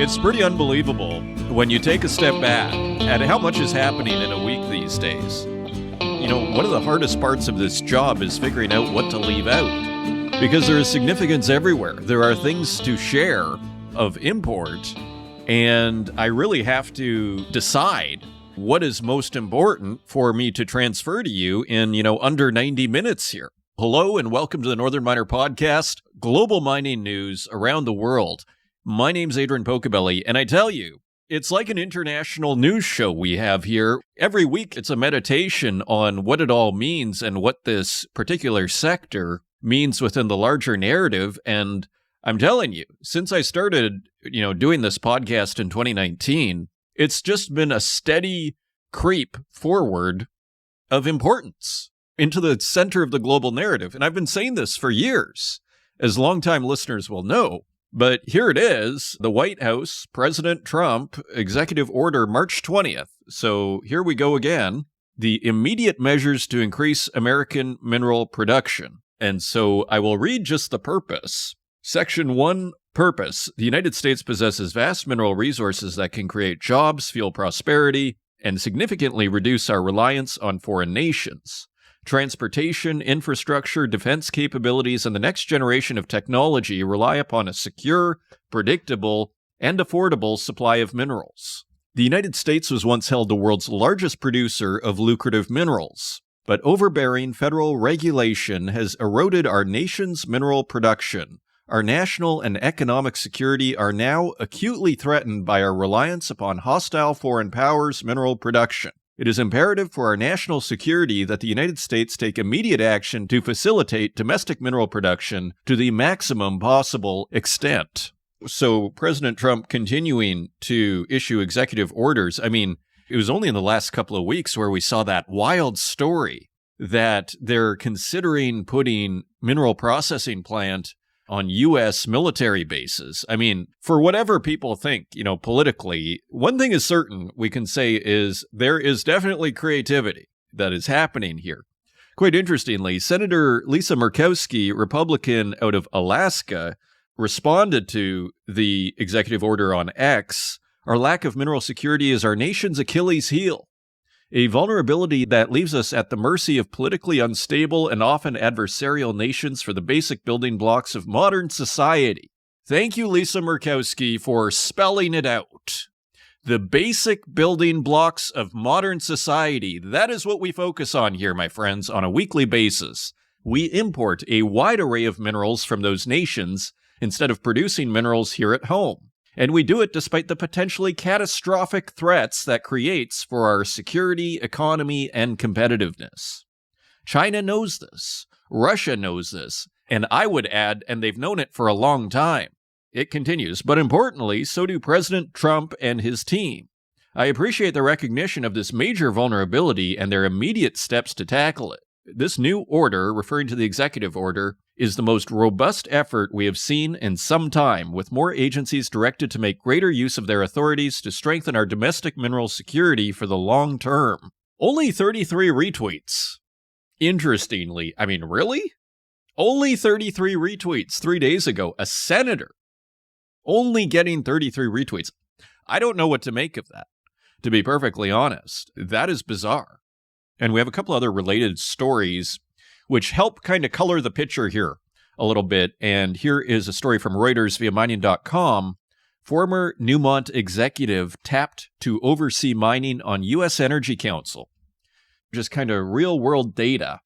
It's pretty unbelievable when you take a step back at how much is happening in a week these days. You know, one of the hardest parts of this job is figuring out what to leave out, because there is significance everywhere. There are things to share of import, and I really have to decide what is most important for me to transfer to you in, under 90 minutes here. Hello and welcome to the Northern Miner Podcast, global mining news around the world. My name's Adrian Pocobelli, and I tell you, it's like an international news show we have here. Every week, it's a meditation on what it all means and what this particular sector means within the larger narrative. And I'm telling you, since I started, doing this podcast in 2019, it's just been a steady creep forward of importance into the center of the global narrative. And I've been saying this for years, as longtime listeners will know. But here it is, the White House, President Trump, Executive Order, March 20th. So here we go again. The immediate measures to increase American mineral production. And so I will read just the purpose. Section 1, purpose. The United States possesses vast mineral resources that can create jobs, fuel prosperity, and significantly reduce our reliance on foreign nations. Transportation, infrastructure, defense capabilities, and the next generation of technology rely upon a secure, predictable, and affordable supply of minerals. The United States was once held the world's largest producer of lucrative minerals, but overbearing federal regulation has eroded our nation's mineral production. Our national and economic security are now acutely threatened by our reliance upon hostile foreign powers' mineral production. It is imperative for our national security that the United States take immediate action to facilitate domestic mineral production to the maximum possible extent. So President Trump continuing to issue executive orders. I mean, it was only in the last couple of weeks where we saw that wild story that they're considering putting mineral processing plant on U.S. military bases. I mean, for whatever people think, politically, one thing is certain we can say is there is definitely creativity that is happening here. Quite interestingly, Senator Lisa Murkowski, Republican out of Alaska, responded to the executive order on X. Our lack of mineral security is our nation's Achilles heel. A vulnerability that leaves us at the mercy of politically unstable and often adversarial nations for the basic building blocks of modern society. Thank you, Lisa Murkowski, for spelling it out. The basic building blocks of modern society. That is what we focus on here, my friends, on a weekly basis. We import a wide array of minerals from those nations instead of producing minerals here at home. And we do it despite the potentially catastrophic threats that creates for our security, economy, and competitiveness. China knows this. Russia knows this. And I would add, and they've known it for a long time. It continues, but importantly, so do President Trump and his team. I appreciate the recognition of this major vulnerability and their immediate steps to tackle it. This new order, referring to the executive order, is the most robust effort we have seen in some time, with more agencies directed to make greater use of their authorities to strengthen our domestic mineral security for the long term. Only 33 retweets. Interestingly, I mean, really? Only 33 retweets 3 days ago. A senator only getting 33 retweets. I don't know what to make of that, to be perfectly honest. That is bizarre. And we have a couple other related stories which help kind of color the picture here a little bit. And here is a story from Reuters via mining.com. Former Newmont executive tapped to oversee mining on U.S. Energy Council. Just kind of real-world data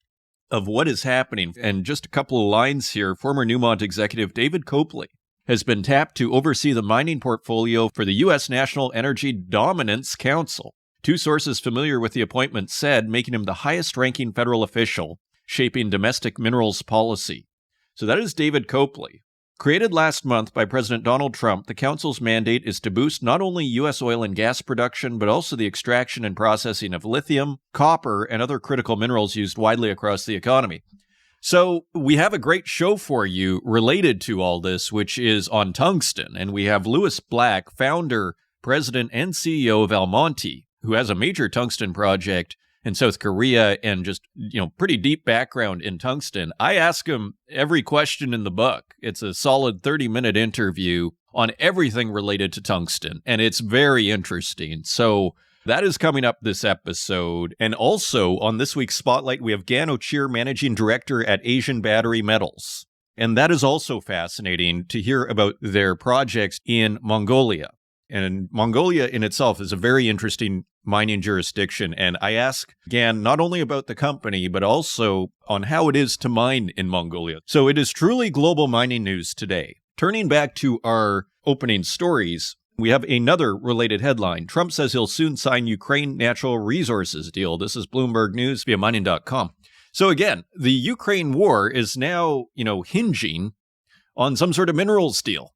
of what is happening. And just a couple of lines here. Former Newmont executive David Copley has been tapped to oversee the mining portfolio for the U.S. National Energy Dominance Council. Two sources familiar with the appointment said, making him the highest-ranking federal official shaping domestic minerals policy. So that is David Copley. Created last month by President Donald Trump, the council's mandate is to boost not only U.S. oil and gas production, but also the extraction and processing of lithium, copper, and other critical minerals used widely across the economy. So we have a great show for you related to all this, which is on tungsten. And we have Lewis Black, founder, president, and CEO of Almonty, who has a major tungsten project in South Korea and just, pretty deep background in tungsten. I ask him every question in the book. It's a solid 30-minute interview on everything related to tungsten, and it's very interesting. So that is coming up this episode. And also on this week's Spotlight, we have Gan Ochir, Managing Director at Asian Battery Metals. And that is also fascinating to hear about their projects in Mongolia. And Mongolia in itself is a very interesting mining jurisdiction. And I ask Gan not only about the company, but also on how it is to mine in Mongolia. So it is truly global mining news today. Turning back to our opening stories, we have another related headline. Trump says he'll soon sign Ukraine natural resources deal. This is Bloomberg News via mining.com. So again, the Ukraine war is now, hinging on some sort of minerals deal.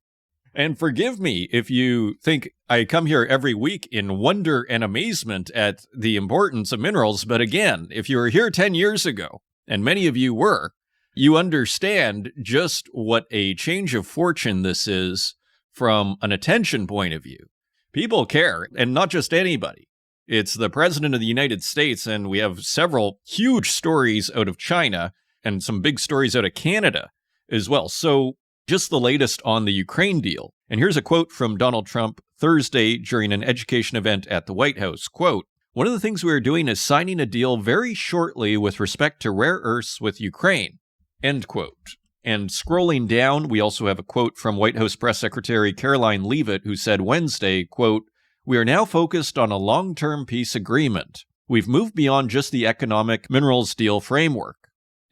And forgive me if you think I come here every week in wonder and amazement at the importance of minerals. But again, if you were here 10 years ago, and many of you were, you understand just what a change of fortune this is from an attention point of view. People care, and not just anybody. It's the President of the United States, and we have several huge stories out of China and some big stories out of Canada as well. So just the latest on the Ukraine deal. And here's a quote from Donald Trump Thursday during an education event at the White House. Quote, "One of the things we are doing is signing a deal very shortly with respect to rare earths with Ukraine." End quote. And scrolling down, we also have a quote from White House Press Secretary Caroline Leavitt, who said Wednesday, quote, "We are now focused on a long-term peace agreement. We've moved beyond just the economic minerals deal framework."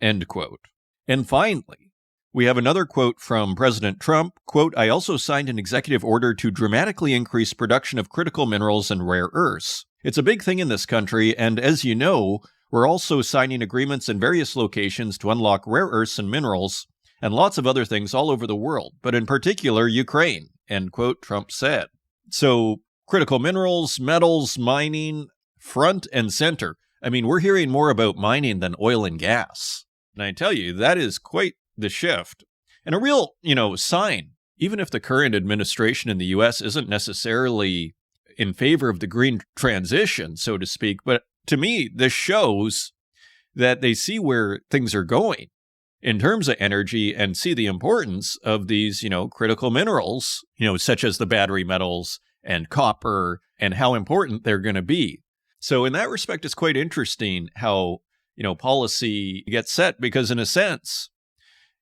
End quote. And finally, we have another quote from President Trump, quote, "I also signed an executive order to dramatically increase production of critical minerals and rare earths. It's a big thing in this country, and as you know, we're also signing agreements in various locations to unlock rare earths and minerals, and lots of other things all over the world, but in particular, Ukraine," end quote, Trump said. So, critical minerals, metals, mining, front and center. I mean, we're hearing more about mining than oil and gas. And I tell you, that is quite the shift. And a real, sign, even if the current administration in the U.S. isn't necessarily in favor of the green transition, so to speak, but to me, this shows that they see where things are going in terms of energy and see the importance of these, critical minerals, such as the battery metals and copper, and how important they're going to be. So in that respect, it's quite interesting how, policy gets set, because in a sense,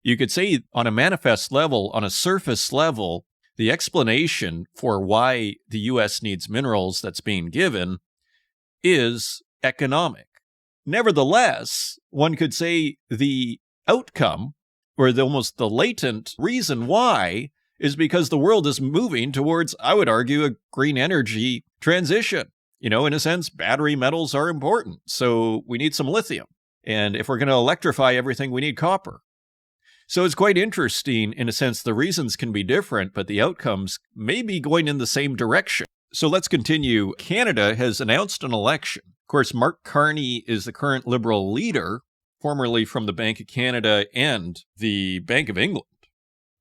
you could say on a manifest level, on a surface level, the explanation for why the U.S. needs minerals that's being given is economic. Nevertheless, one could say the outcome, or almost the latent reason why, is because the world is moving towards, I would argue, a green energy transition. In a sense, battery metals are important, so we need some lithium. And if we're going to electrify everything, we need copper. So it's quite interesting, in a sense, the reasons can be different, but the outcomes may be going in the same direction. So let's continue. Canada has announced an election. Of course, Mark Carney is the current Liberal leader, formerly from the Bank of Canada and the Bank of England.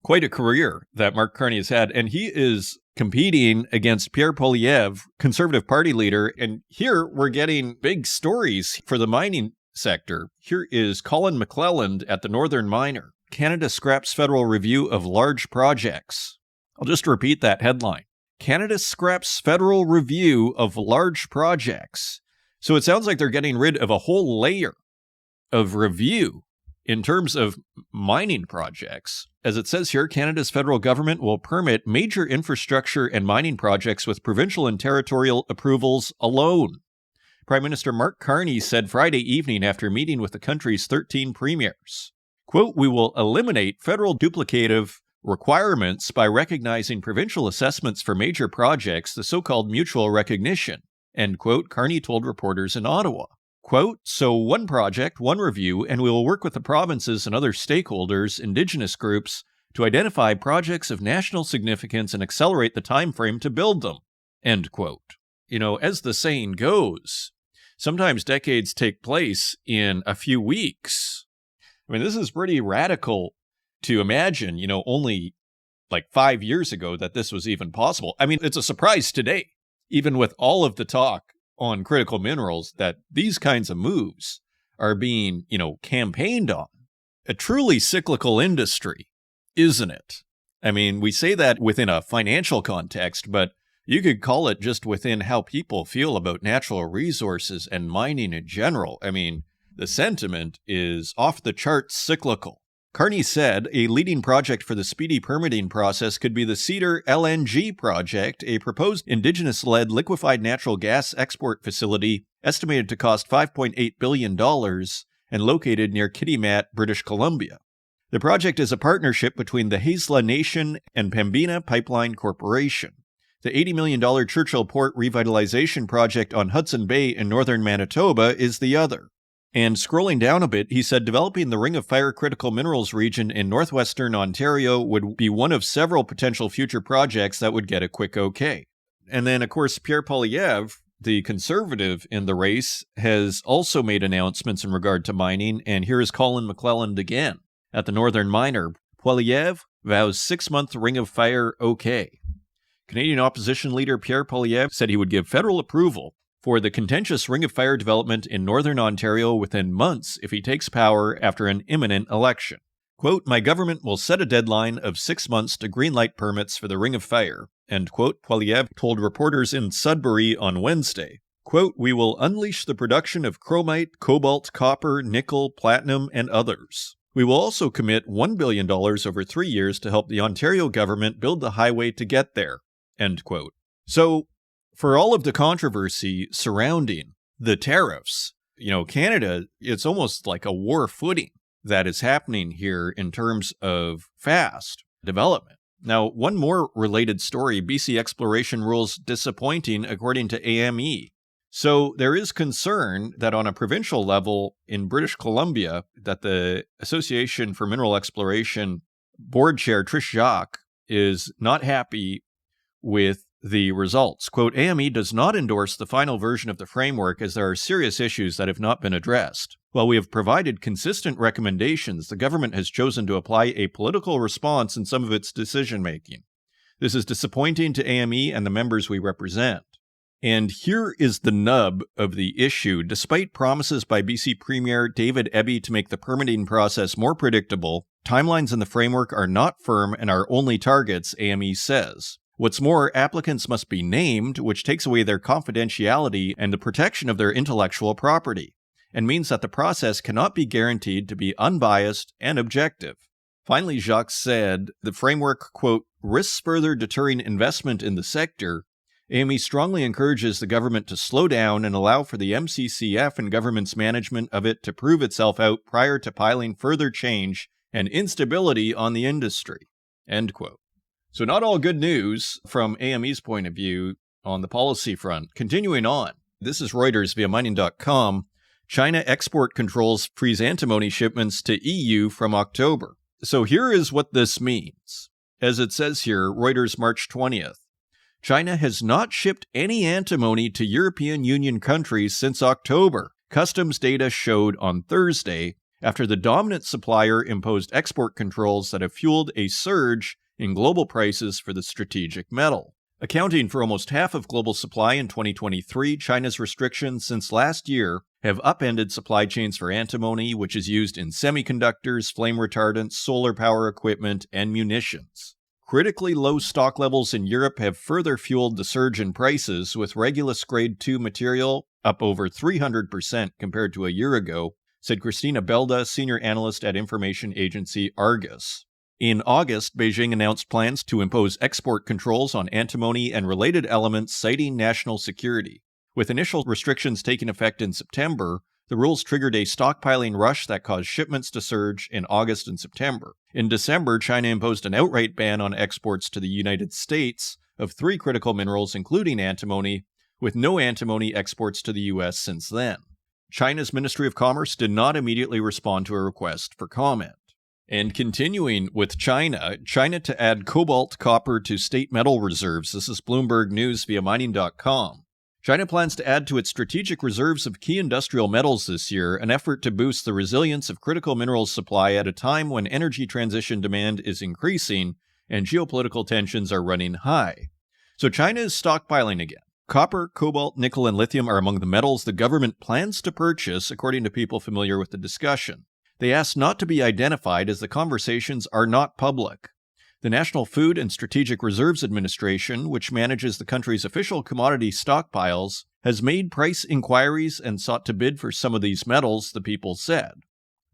Quite a career that Mark Carney has had, and he is competing against Pierre Poilievre, Conservative Party leader, and here we're getting big stories for the mining sector. Here is Colin McClelland at the Northern Miner. Canada scraps federal review of large projects. I'll just repeat that headline. Canada scraps federal review of large projects. So it sounds like they're getting rid of a whole layer of review in terms of mining projects. As it says here, Canada's federal government will permit major infrastructure and mining projects with provincial and territorial approvals alone. Prime Minister Mark Carney said Friday evening after meeting with the country's 13 premiers. Quote, "We will eliminate federal duplicative requirements by recognizing provincial assessments for major projects, the so-called mutual recognition," end quote, Carney told reporters in Ottawa. Quote, "So one project, one review, and we will work with the provinces and other stakeholders, Indigenous groups, to identify projects of national significance and accelerate the time frame to build them," end quote. As the saying goes, sometimes decades take place in a few weeks. I mean, this is pretty radical to imagine, only like 5 years ago that this was even possible. I mean, it's a surprise today, even with all of the talk on critical minerals, that these kinds of moves are being, campaigned on. A truly cyclical industry, isn't it? I mean, we say that within a financial context, but you could call it just within how people feel about natural resources and mining in general. I mean, the sentiment is off the charts cyclical. Carney said a leading project for the speedy permitting process could be the Cedar LNG project, a proposed indigenous-led liquefied natural gas export facility estimated to cost $5.8 billion and located near Kitimat, British Columbia. The project is a partnership between the Haisla Nation and Pembina Pipeline Corporation. The $80 million Churchill Port Revitalization Project on Hudson Bay in northern Manitoba is the other. And scrolling down a bit, he said developing the Ring of Fire critical minerals region in northwestern Ontario would be one of several potential future projects that would get a quick okay. And then, of course, Pierre Poilievre, the conservative in the race, has also made announcements in regard to mining, and here is Colin McClelland again. At the Northern Miner, Poilievre vows 6-month Ring of Fire okay. Canadian opposition leader Pierre Poilievre said he would give federal approval for the contentious Ring of Fire development in northern Ontario within months if he takes power after an imminent election. Quote, "My government will set a deadline of 6 months to greenlight permits for the Ring of Fire," end quote, Poilievre told reporters in Sudbury on Wednesday. Quote, "We will unleash the production of chromite, cobalt, copper, nickel, platinum, and others. We will also commit $1 billion over 3 years to help the Ontario government build the highway to get there," end quote. So, for all of the controversy surrounding the tariffs, Canada, it's almost like a war footing that is happening here in terms of fast development. Now, one more related story, BC exploration rules disappointing according to AME. So there is concern that on a provincial level in British Columbia, that the Association for Mineral Exploration board chair Trish Jacques is not happy with the results. Quote, "AME does not endorse the final version of the framework as there are serious issues that have not been addressed. While we have provided consistent recommendations, the government has chosen to apply a political response in some of its decision-making. This is disappointing to AME and the members we represent." And here is the nub of the issue. Despite promises by BC Premier David Eby to make the permitting process more predictable, timelines in the framework are not firm and are only targets, AME says. What's more, applicants must be named, which takes away their confidentiality and the protection of their intellectual property, and means that the process cannot be guaranteed to be unbiased and objective. Finally, Jacques said, the framework, quote, "risks further deterring investment in the sector. AME strongly encourages the government to slow down and allow for the MCCF and government's management of it to prove itself out prior to piling further change and instability on the industry," end quote. So not all good news from AME's point of view on the policy front. Continuing on, this is Reuters via mining.com. China export controls freeze antimony shipments to EU from October. So here is what this means. As it says here, Reuters March 20th. China has not shipped any antimony to European Union countries since October, customs data showed on Thursday, after the dominant supplier imposed export controls that have fueled a surge in global prices for the strategic metal. Accounting for almost half of global supply in 2023, China's restrictions since last year have upended supply chains for antimony, which is used in semiconductors, flame retardants, solar power equipment, and munitions. Critically low stock levels in Europe have further fueled the surge in prices, with Regulus Grade 2 material up over 300% compared to a year ago, said Christina Belda, senior analyst at information agency Argus. In August, Beijing announced plans to impose export controls on antimony and related elements, citing national security. With initial restrictions taking effect in September, the rules triggered a stockpiling rush that caused shipments to surge in August and September. In December, China imposed an outright ban on exports to the United States of 3 critical minerals, including antimony, with no antimony exports to the U.S. since then. China's Ministry of Commerce did not immediately respond to a request for comment. And continuing with China to add cobalt, copper to state metal reserves. This is Bloomberg News via mining.com. China plans to add to its strategic reserves of key industrial metals this year, an effort to boost the resilience of critical minerals supply at a time when energy transition demand is increasing and geopolitical tensions are running high. So China is stockpiling again. Copper, cobalt, nickel, and lithium are among the metals the government plans to purchase, according to people familiar with the discussion. They asked not to be identified as the conversations are not public. The National Food and Strategic Reserves Administration, which manages the country's official commodity stockpiles, has made price inquiries and sought to bid for some of these metals, the people said.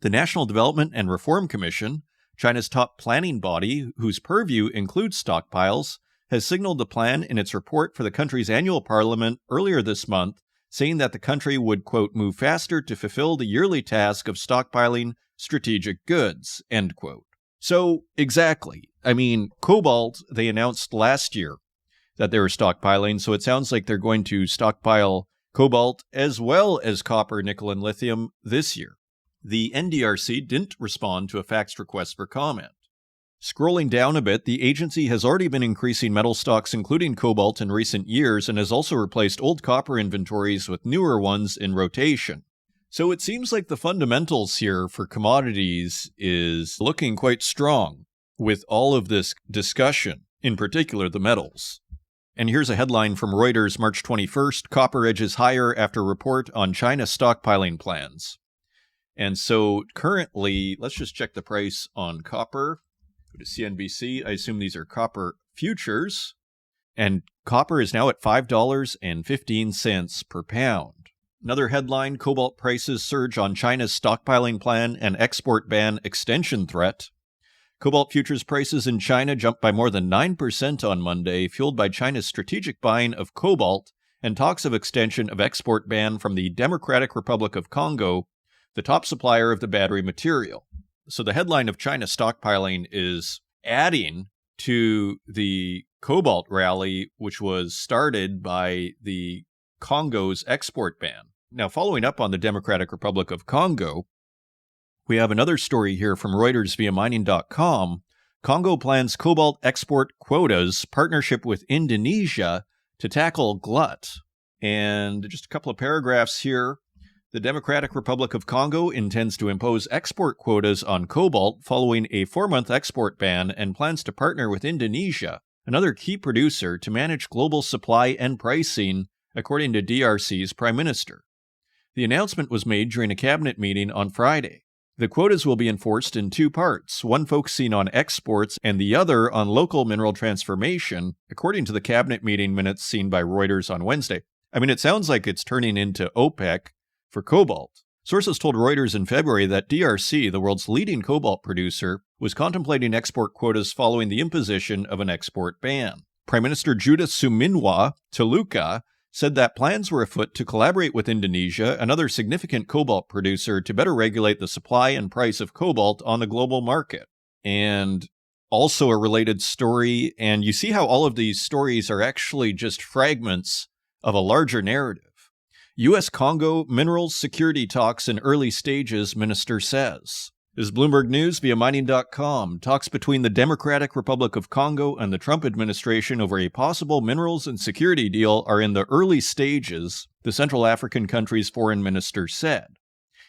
The National Development and Reform Commission, China's top planning body, whose purview includes stockpiles, has signaled the plan in its report for the country's annual parliament earlier this month, saying that the country would, quote, move faster to fulfill the yearly task of stockpiling strategic goods, end quote. So, exactly. I mean, cobalt, they announced last year that they were stockpiling, so it sounds like they're going to stockpile cobalt as well as copper, nickel, and lithium this year. The NDRC didn't respond to a faxed request for comment. Scrolling down a bit, the agency has already been increasing metal stocks, including cobalt, in recent years, and has also replaced old copper inventories with newer ones in rotation. So it seems like the fundamentals here for commodities is looking quite strong with all of this discussion, in particular the metals. And here's a headline from Reuters, March 21st, Copper edges higher after report on China stockpiling plans. And so currently, let's just check the price on copper. Go to CNBC. I assume these are copper futures. And copper is now at $5.15 per pound. Another headline, cobalt prices surge on China's stockpiling plan and export ban extension threat. Cobalt futures prices in China jumped by more than 9% on Monday, fueled by China's strategic buying of cobalt and talks of extension of export ban from the Democratic Republic of Congo, the top supplier of the battery material. So the headline of China stockpiling is adding to the cobalt rally, which was started by the Congo's export ban. Now, following up on the Democratic Republic of Congo, we have another story here from Reuters via mining.com. Congo plans cobalt export quotas partnership with Indonesia to tackle glut. And just a couple of paragraphs here. The Democratic Republic of Congo intends to impose export quotas on cobalt following a 4-month export ban and plans to partner with Indonesia, another key producer, to manage global supply and pricing, according to DRC's Prime Minister. The announcement was made during a cabinet meeting on Friday. The quotas will be enforced in 2 parts, one focusing on exports and the other on local mineral transformation, according to the cabinet meeting minutes seen by Reuters on Wednesday. I mean, it sounds like it's turning into OPEC for cobalt. Sources told Reuters in February that DRC, the world's leading cobalt producer, was contemplating export quotas following the imposition of an export ban. Prime Minister Judith Suminwa Tuluka said that plans were afoot to collaborate with Indonesia, another significant cobalt producer, to better regulate the supply and price of cobalt on the global market. And also a related story, and you see how all of these stories are actually just fragments of a larger narrative. U.S. Congo minerals security talks in early stages, minister says. This is Bloomberg News via mining.com. Talks between the Democratic Republic of Congo and the Trump administration over a possible minerals and security deal are in the early stages, the Central African country's foreign minister said.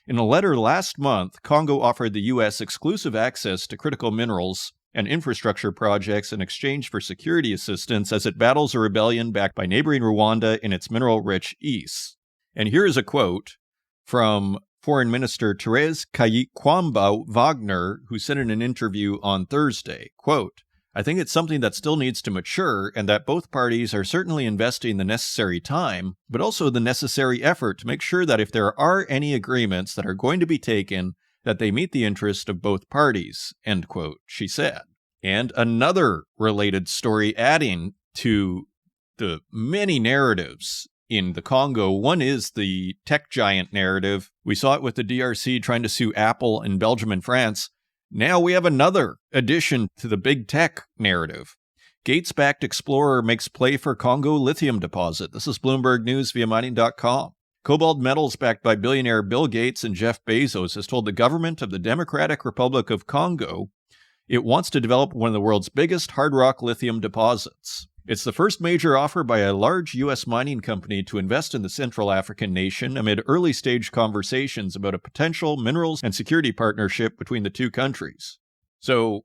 In a letter last month, Congo offered the U.S. exclusive access to critical minerals and infrastructure projects in exchange for security assistance as it battles a rebellion backed by neighboring Rwanda in its mineral-rich east. And here is a quote from Foreign Minister Therese Kayikwamba Wagner, who said in an interview on Thursday, quote, I think it's something that still needs to mature and that both parties are certainly investing the necessary time, but also the necessary effort to make sure that if there are any agreements that are going to be taken, that they meet the interest of both parties, end quote, she said. And another related story adding to the many narratives in the Congo. One is the tech giant narrative. We saw it with the DRC trying to sue Apple in Belgium and France. Now we have another addition to the big tech narrative. Gates-backed explorer makes play for Congo lithium deposit. This is Bloomberg News via mining.com. Cobalt Metals, backed by billionaire Bill Gates and Jeff Bezos, has told the government of the Democratic Republic of Congo it wants to develop one of the world's biggest hard rock lithium deposits. It's the first major offer by a large U.S. mining company to invest in the Central African nation amid early-stage conversations about a potential minerals and security partnership between the two countries. So,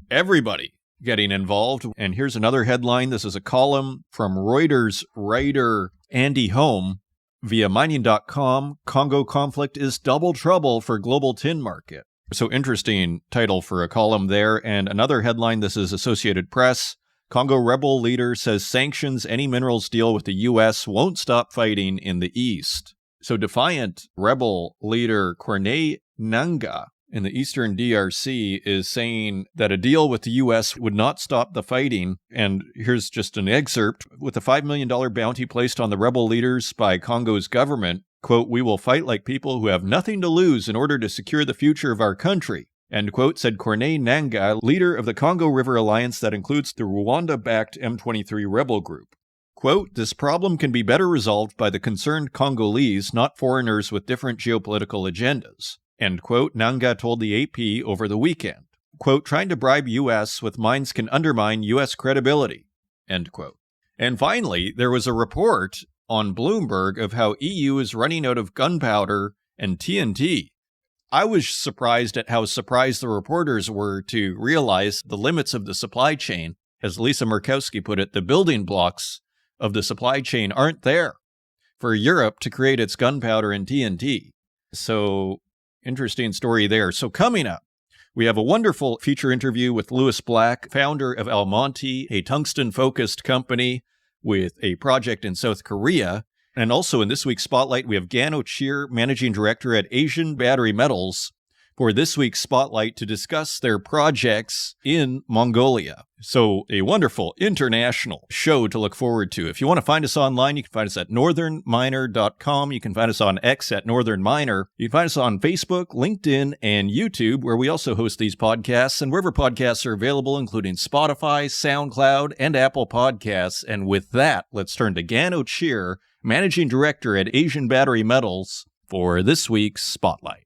everybody getting involved. And here's another headline. This is a column from Reuters writer Andy Home via mining.com. Congo conflict is double trouble for global tin market. So interesting title for a column there. And another headline, this is Associated Press. Congo rebel leader says sanctions any minerals deal with the U.S. won't stop fighting in the east. So defiant rebel leader Corneille Nangaa in the eastern DRC is saying that a deal with the U.S. would not stop the fighting. And here's just an excerpt. With a $5 million bounty placed on the rebel leaders by Congo's government, quote, "We will fight like people who have nothing to lose in order to secure the future of our country," end quote, said Corneille Nangaa, leader of the Congo River Alliance that includes the Rwanda-backed M23 rebel group. Quote, "This problem can be better resolved by the concerned Congolese, not foreigners with different geopolitical agendas," end quote, Nangaa told the AP over the weekend. Quote, "Trying to bribe U.S. with mines can undermine U.S. credibility," end quote. And finally, there was a report on Bloomberg of how EU is running out of gunpowder and TNT. I was surprised at how surprised the reporters were to realize the limits of the supply chain. As Lisa Murkowski put it, the building blocks of the supply chain aren't there for Europe to create its gunpowder and TNT. So, interesting story there. So coming up, we have a wonderful feature interview with Lewis Black, founder of Almonty, a tungsten-focused company with a project in South Korea. And also in this week's Spotlight, we have Gan Ochir, Managing Director at Asian Battery Metals, for this week's Spotlight to discuss their projects in Mongolia. So a wonderful international show to look forward to. If you want to find us online, you can find us at northernminer.com. You can find us on X at Northern Miner. You can find us on Facebook, LinkedIn, and YouTube, where we also host these podcasts, and wherever podcasts are available, including Spotify, SoundCloud, and Apple Podcasts. And with that, let's turn to Gan Ochir, Managing Director at Asian Battery Metals, for this week's Spotlight.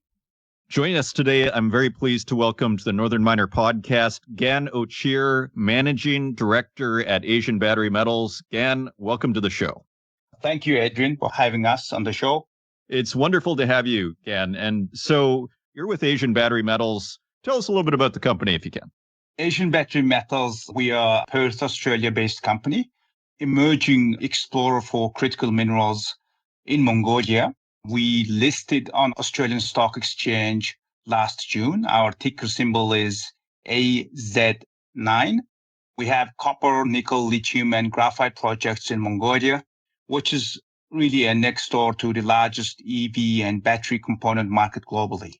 Joining us today, I'm very pleased to welcome to the Northern Miner podcast, Gan Ochir, Managing Director at Asian Battery Metals. Gan, welcome to the show. Thank you, Adrian, for having us on the show. It's wonderful to have you, Gan. And so you're with Asian Battery Metals. Tell us a little bit about the company, if you can. Asian Battery Metals, we are a Perth, Australia-based company, emerging explorer for critical minerals in Mongolia. We listed on Australian Stock Exchange last June. Our ticker symbol is AZ9. We have copper, nickel, lithium, and graphite projects in Mongolia, which is really next door to the largest EV and battery component market globally.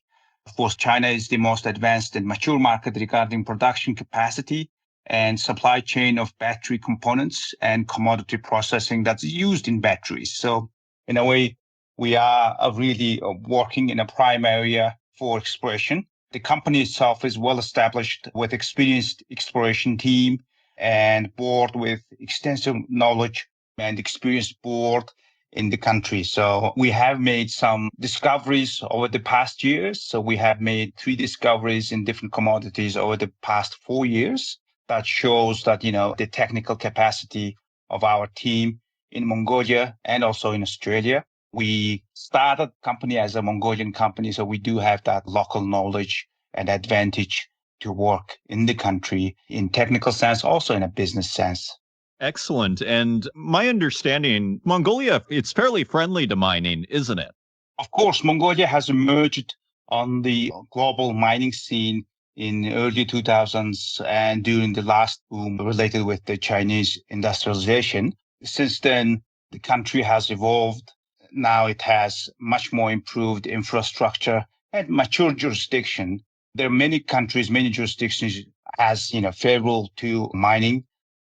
Of course, China is the most advanced and mature market regarding production capacity and supply chain of battery components and commodity processing that's used in batteries. So in a way, we are really working in a prime area for exploration. The company itself is well established with experienced exploration team and board with extensive knowledge and experienced board in the country. So we have made some discoveries over the past years. So we have made 3 discoveries in different commodities over the past 4 years. That shows that, the technical capacity of our team in Mongolia and also in Australia. We started the company as a Mongolian company, so we do have that local knowledge and advantage to work in the country in technical sense, also in a business sense. Excellent. And my understanding, Mongolia, it's fairly friendly to mining, isn't it? Of course, Mongolia has emerged on the global mining scene in early 2000s and during the last boom related with the Chinese industrialization. Since then, the country has evolved. Now it has much more improved infrastructure and mature jurisdiction. There are many countries, many jurisdictions has, favorable to mining,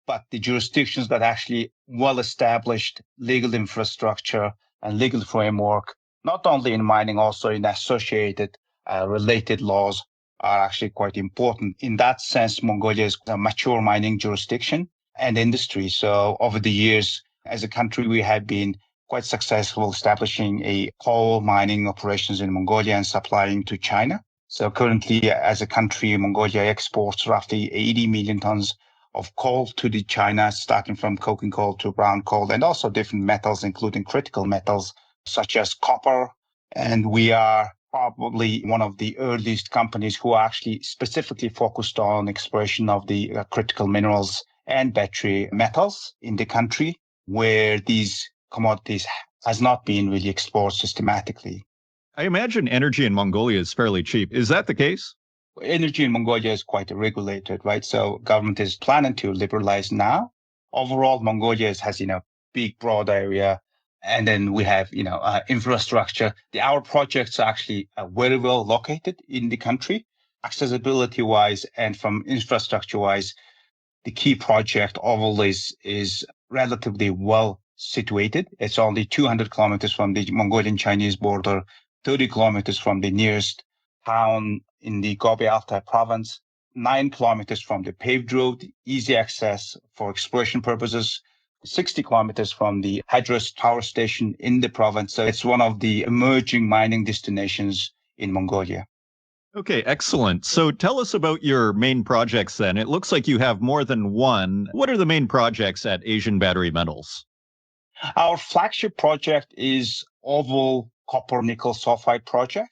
but the jurisdictions that actually well-established legal infrastructure and legal framework, not only in mining, also in associated related laws, are actually quite important. In that sense, Mongolia is a mature mining jurisdiction and industry. So over the years, as a country, we have been quite successful establishing a coal mining operations in Mongolia and supplying to China. So currently, as a country, Mongolia exports roughly 80 million tons of coal to the China, starting from coking coal to brown coal, and also different metals, including critical metals such as copper. And we are probably one of the earliest companies who are actually specifically focused on exploration of the critical minerals and battery metals in the country, where these commodities has not been really explored systematically. I imagine energy in Mongolia is fairly cheap. Is that the case? Energy in Mongolia is quite regulated, right? So government is planning to liberalize now. Overall, Mongolia has, big, broad area. And then we have, infrastructure. Our projects are actually very well located in the country, accessibility wise and from infrastructure wise. The key project Oval is relatively well situated. It's only 200 kilometers from the Mongolian-Chinese border, 30 kilometers from the nearest town in the Gobi Altai province, 9 kilometers from the paved road, easy access for exploration purposes, 60 kilometers from the Hadros power station in the province. So it's one of the emerging mining destinations in Mongolia. Okay, excellent. So tell us about your main projects then. It looks like you have more than one. What are the main projects at Asian Battery Metals? Our flagship project is Oval Copper Nickel Sulfide project.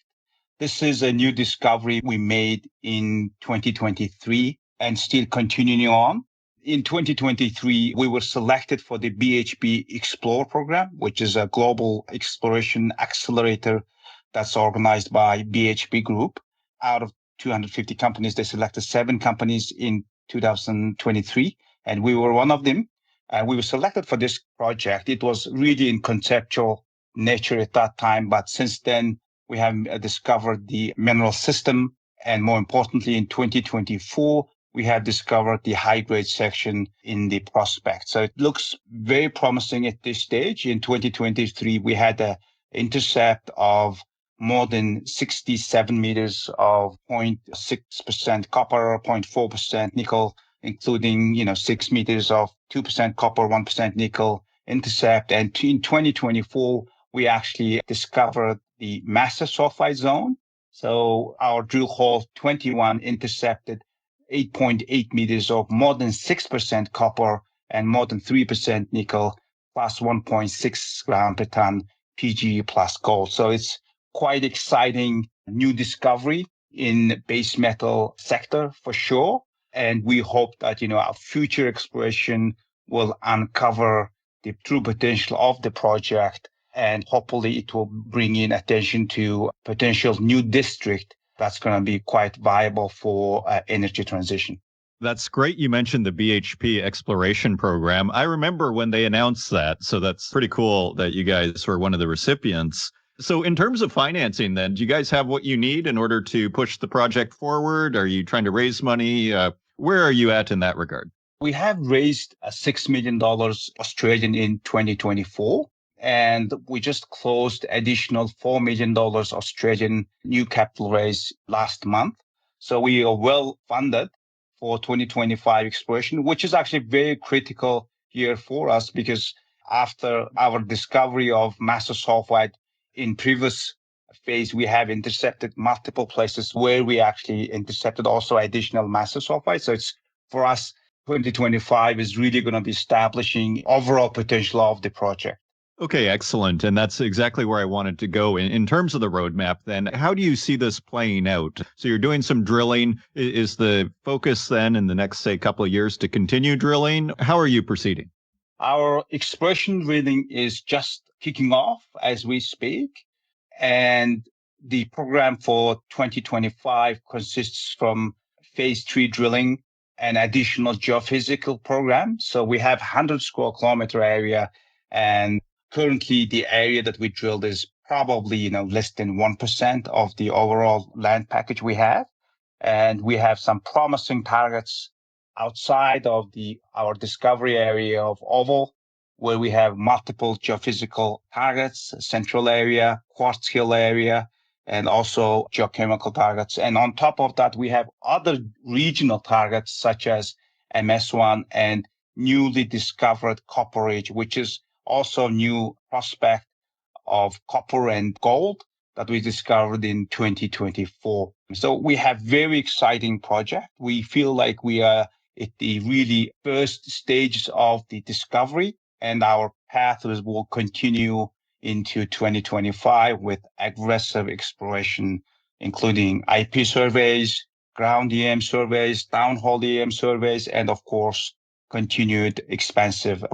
This is a new discovery we made in 2023 and still continuing on. In 2023, we were selected for the BHP Explore program, which is a global exploration accelerator that's organized by BHP Group. Out of 250 companies, they selected 7 companies in 2023, and we were one of them. We were selected for this project. It was really in conceptual nature at that time, but since then, we have discovered the mineral system. And more importantly, in 2024, we have discovered the high-grade section in the prospect. So it looks very promising at this stage. In 2023, we had an intercept of more than 67 meters of 0.6% copper, 0.4% nickel, including 6 meters of 2% copper, 1% nickel intercept. And in 2024, we actually discovered the massive sulfide zone. So our drill hole 21 intercepted 8.8 meters of more than 6% copper and more than 3% nickel, plus 1.6 gram per ton PGE plus gold. So it's quite exciting new discovery in base metal sector for sure. And we hope that, our future exploration will uncover the true potential of the project. And hopefully it will bring in attention to potential new district that's going to be quite viable for energy transition. That's great. You mentioned the BHP exploration program. I remember when they announced that. So that's pretty cool that you guys were one of the recipients. So in terms of financing, then, do you guys have what you need in order to push the project forward? Are you trying to raise money? Where are you at in that regard? We have raised $6 million Australian in 2024. And we just closed additional $4 million Australian new capital raise last month. So we are well funded for 2025 exploration, which is actually a very critical year for us because after our discovery of massive sulfide in previous phase, we have intercepted multiple places where we actually intercepted also additional massive sulfide. So it's for us, 2025 is really going to be establishing overall potential of the project. Okay, excellent. And that's exactly where I wanted to go. In terms of the roadmap, then, how do you see this playing out? So you're doing some drilling. Is the focus then in the next, say, couple of years to continue drilling? How are you proceeding? Our exploration drilling is just kicking off as we speak. And the program for 2025 consists from phase 3 drilling and additional geophysical program. So we have 100 square kilometer area, and currently the area that we drilled is probably less than 1% of the overall land package we have. And we have some promising targets outside of our discovery area of Oval, where we have multiple geophysical targets, central area, quartz hill area, and also geochemical targets. And on top of that, we have other regional targets such as MS1 and newly discovered Copper Ridge, which is also new prospect of copper and gold that we discovered in 2024. So we have very exciting project. We feel like we are at the really first stages of the discovery, and our pathways will continue into 2025 with aggressive exploration, including IP surveys, ground EM surveys, downhole EM surveys, and of course, continued expansive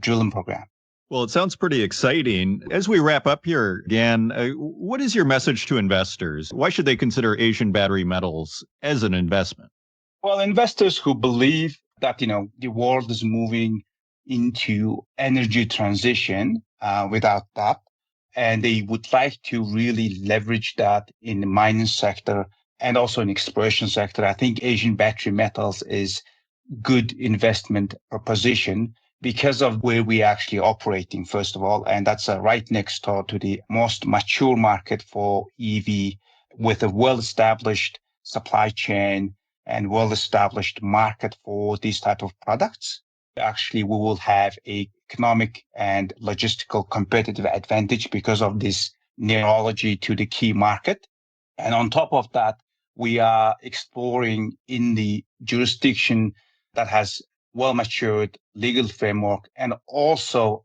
drilling program. Well, it sounds pretty exciting. As we wrap up here, Dan, what is your message to investors? Why should they consider Asian Battery Metals as an investment? Well, investors who believe that, the world is moving into energy transition without that, and they would like to really leverage that in the mining sector and also in exploration sector, I think Asian Battery Metals is good investment proposition because of where we're actually operating, first of all. And that's right next door to the most mature market for EV with a well-established supply chain and well-established market for these type of products. Actually, we will have a economic and logistical competitive advantage because of this neurology to the key market. And on top of that, we are exploring in the jurisdiction that has well-matured legal framework and also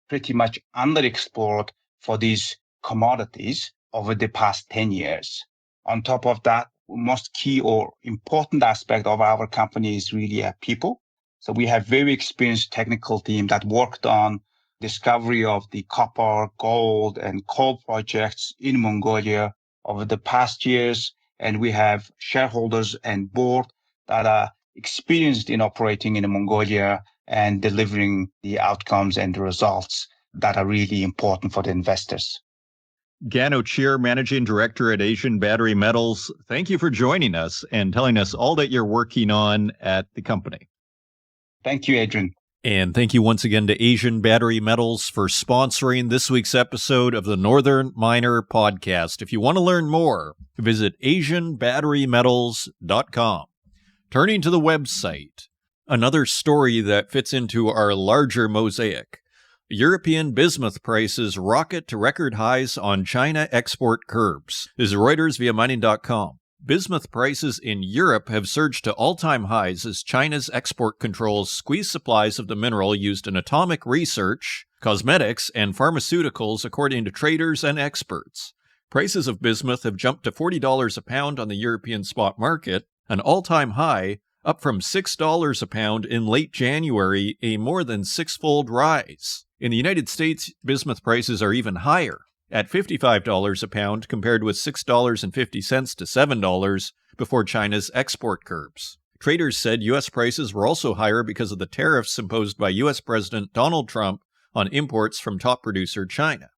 pretty much underexplored for these commodities over the past 10 years. On top of that, most key or important aspect of our company is really our people. So we have very experienced technical team that worked on discovery of the copper, gold, and coal projects in Mongolia over the past years. And we have shareholders and board that are experienced in operating in Mongolia and delivering the outcomes and the results that are really important for the investors. Gano Cheer, Managing Director at Asian Battery Metals, thank you for joining us and telling us all that you're working on at the company. Thank you, Adrian. And thank you once again to Asian Battery Metals for sponsoring this week's episode of the Northern Miner Podcast. If you want to learn more, visit asianbatterymetals.com. Turning to the website, another story that fits into our larger mosaic. European bismuth prices rocket to record highs on China export curbs. This is Reuters via mining.com. Bismuth prices in Europe have surged to all-time highs as China's export controls squeeze supplies of the mineral used in atomic research, cosmetics, and pharmaceuticals, according to traders and experts. Prices of bismuth have jumped to $40 a pound on the European spot market, an all-time high, up from $6 a pound in late January, a more than six-fold rise. In the United States, bismuth prices are even higher, at $55 a pound compared with $6.50 to $7 before China's export curbs. Traders said U.S. prices were also higher because of the tariffs imposed by U.S. President Donald Trump on imports from top producer China.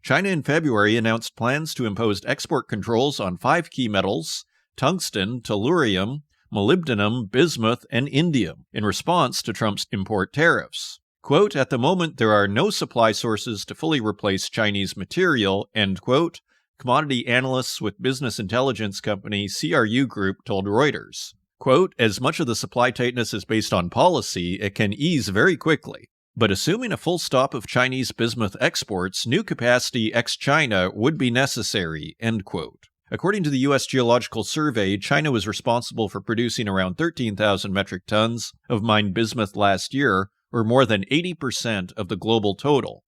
China in February announced plans to impose export controls on 5 key metals: tungsten, tellurium, molybdenum, bismuth, and indium, in response to Trump's import tariffs. Quote, at the moment, there are no supply sources to fully replace Chinese material, end quote, commodity analysts with business intelligence company CRU Group told Reuters. Quote, as much of the supply tightness is based on policy, it can ease very quickly. But assuming a full stop of Chinese bismuth exports, new capacity ex-China would be necessary, end quote. According to the U.S. Geological Survey, China was responsible for producing around 13,000 metric tons of mined bismuth last year, or more than 80% of the global total.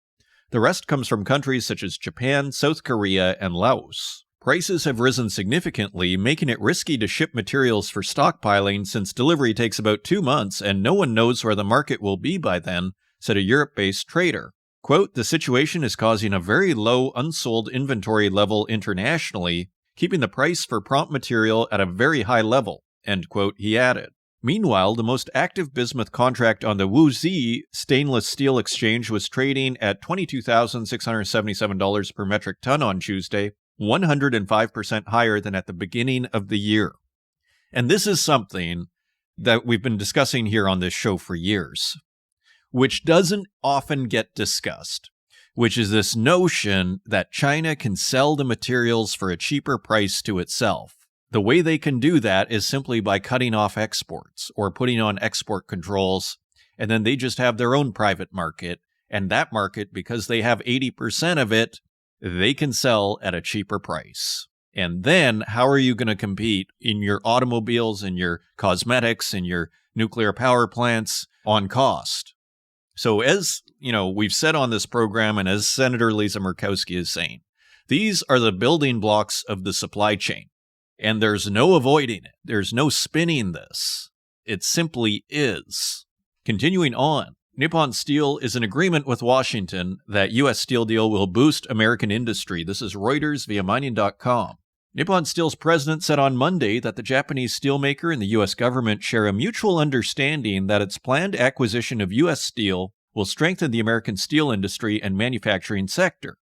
The rest comes from countries such as Japan, South Korea, and Laos. Prices have risen significantly, making it risky to ship materials for stockpiling since delivery takes about 2 months and no one knows where the market will be by then, said a Europe-based trader. Quote, the situation is causing a very low unsold inventory level internationally, keeping the price for prompt material at a very high level, end quote, he added. Meanwhile, the most active bismuth contract on the Wuxi stainless steel exchange was trading at $22,677 per metric ton on Tuesday, 105% higher than at the beginning of the year. And this is something that we've been discussing here on this show for years, which doesn't often get discussed, which is this notion that China can sell the materials for a cheaper price to itself. The way they can do that is simply by cutting off exports or putting on export controls, and then they just have their own private market, and that market, because they have 80% of it, they can sell at a cheaper price. And then how are you going to compete in your automobiles and your cosmetics and your nuclear power plants on cost? So as we've said on this program, and as Senator Lisa Murkowski is saying, these are the building blocks of the supply chain. And there's no avoiding it. There's no spinning this. It simply is. Continuing on, Nippon Steel is in agreement with Washington that U.S. steel deal will boost American industry. This is Reuters via mining.com. Nippon Steel's president said on Monday that the Japanese steelmaker and the U.S. government share a mutual understanding that its planned acquisition of U.S. steel will strengthen the American steel industry and manufacturing sector.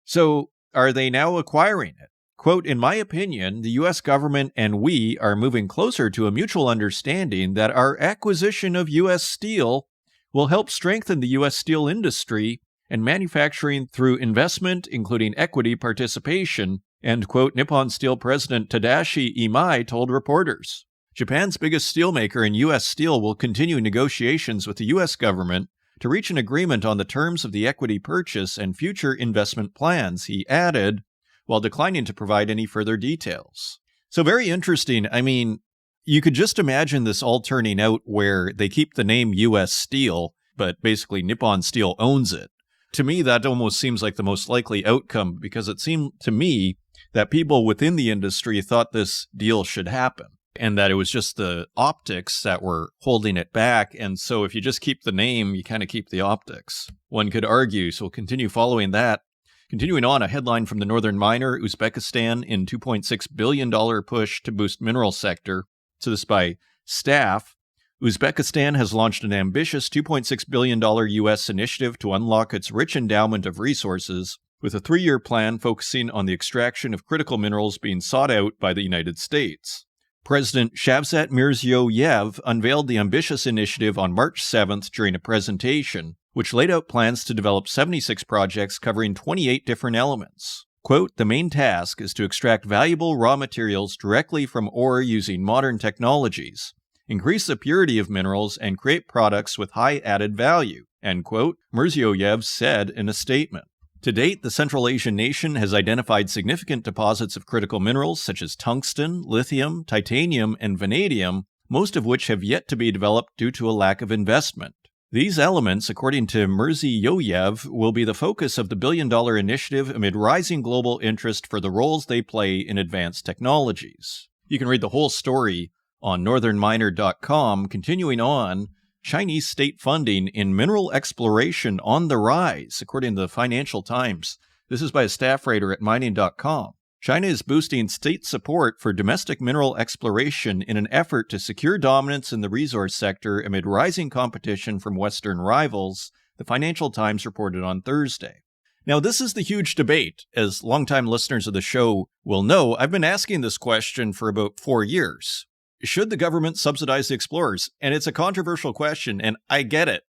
So, are they now acquiring it? Quote, in my opinion, the U.S. government and we are moving closer to a mutual understanding that our acquisition of U.S. steel will help strengthen the U.S. steel industry and manufacturing through investment, including equity participation, end quote, Nippon Steel President Tadashi Imai told reporters. Japan's biggest steelmaker and U.S. Steel will continue negotiations with the U.S. government to reach an agreement on the terms of the equity purchase and future investment plans, he added, while declining to provide any further details. So very interesting. I mean, you could just imagine this all turning out where they keep the name U.S. Steel, but basically Nippon Steel owns it. To me, that almost seems like the most likely outcome because it seemed to me that people within the industry thought this deal should happen and that it was just the optics that were holding it back. And so if you just keep the name, you kind of keep the optics, one could argue. So we'll continue following that. Continuing on, a headline from the Northern Miner, Uzbekistan in $2.6 billion push to boost mineral sector. So this by Staff. Uzbekistan has launched an ambitious $2.6 billion U.S. initiative to unlock its rich endowment of resources, with a 3-year plan focusing on the extraction of critical minerals being sought out by the United States. President Shavkat Mirziyoyev unveiled the ambitious initiative on March 7th during a presentation, which laid out plans to develop 76 projects covering 28 different elements. Quote, the main task is to extract valuable raw materials directly from ore using modern technologies, increase the purity of minerals, and create products with high added value, end quote, Mirziyoyev said in a statement. To date, the Central Asian nation has identified significant deposits of critical minerals such as tungsten, lithium, titanium, and vanadium, most of which have yet to be developed due to a lack of investment. These elements, according to Mirziyoyev, will be the focus of the billion-dollar initiative amid rising global interest for the roles they play in advanced technologies. You can read the whole story on northernminer.com. Continuing on, Chinese state funding in mineral exploration on the rise, according to the Financial Times. This is by a staff writer at mining.com. China is boosting state support for domestic mineral exploration in an effort to secure dominance in the resource sector amid rising competition from Western rivals, the Financial Times reported on Thursday. Now, this is the huge debate. As longtime listeners of the show will know, I've been asking this question for about 4 years. Should the government subsidize the explorers? And it's a controversial question, and I get it.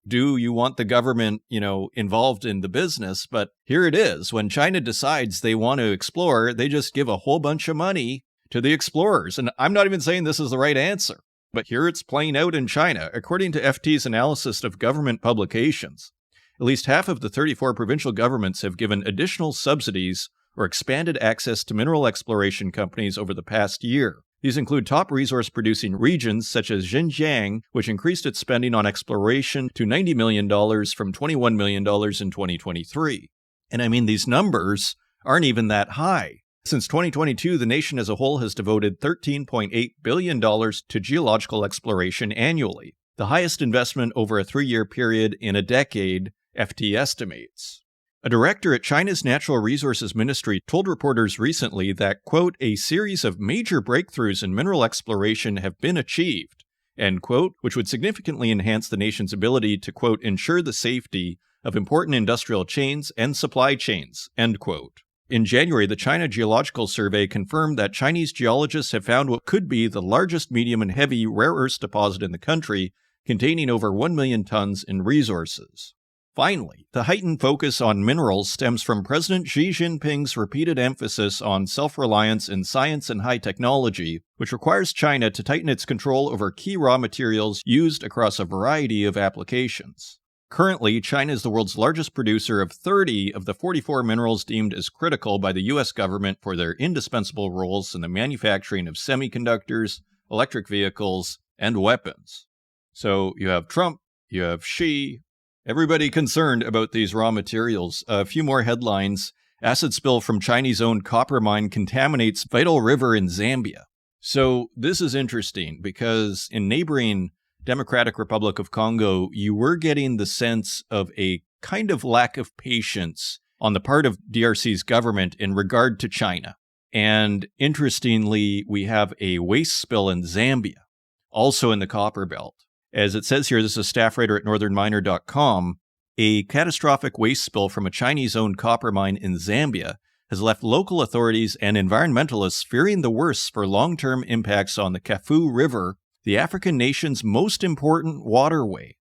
Do you want the government, involved in the business? But here it is. When China decides they want to explore, they just give a whole bunch of money to the explorers. And I'm not even saying this is the right answer, but here it's playing out in China. According to FT's analysis of government publications, at least half of the 34 provincial governments have given additional subsidies or expanded access to mineral exploration companies over the past year. These include top resource-producing regions such as Xinjiang, which increased its spending on exploration to $90 million from $21 million in 2023. And I mean, these numbers aren't even that high. Since 2022, the nation as a whole has devoted $13.8 billion to geological exploration annually, the highest investment over a 3-year period in a decade, FT estimates. A director at China's Natural Resources Ministry told reporters recently that, quote, a series of major breakthroughs in mineral exploration have been achieved, end quote, which would significantly enhance the nation's ability to, quote, ensure the safety of important industrial chains and supply chains, end quote. In January, the China Geological Survey confirmed that Chinese geologists have found what could be the largest medium and heavy rare earths deposit in the country, containing over 1 million tons in resources. Finally, the heightened focus on minerals stems from President Xi Jinping's repeated emphasis on self-reliance in science and high technology, which requires China to tighten its control over key raw materials used across a variety of applications. Currently, China is the world's largest producer of 30 of the 44 minerals deemed as critical by the U.S. government for their indispensable roles in the manufacturing of semiconductors, electric vehicles, and weapons. So you have Trump, you have Xi, everybody concerned about these raw materials. A few more headlines. Acid spill from Chinese-owned copper mine contaminates vital river in Zambia. So this is interesting because in neighboring Democratic Republic of Congo, you were getting the sense of a kind of lack of patience on the part of DRC's government in regard to China. And interestingly, we have a waste spill in Zambia, also in the copper belt. As it says here, this is a staff writer at northernminer.com, a catastrophic waste spill from a Chinese-owned copper mine in Zambia has left local authorities and environmentalists fearing the worst for long-term impacts on the Kafu River, the African nation's most important waterway.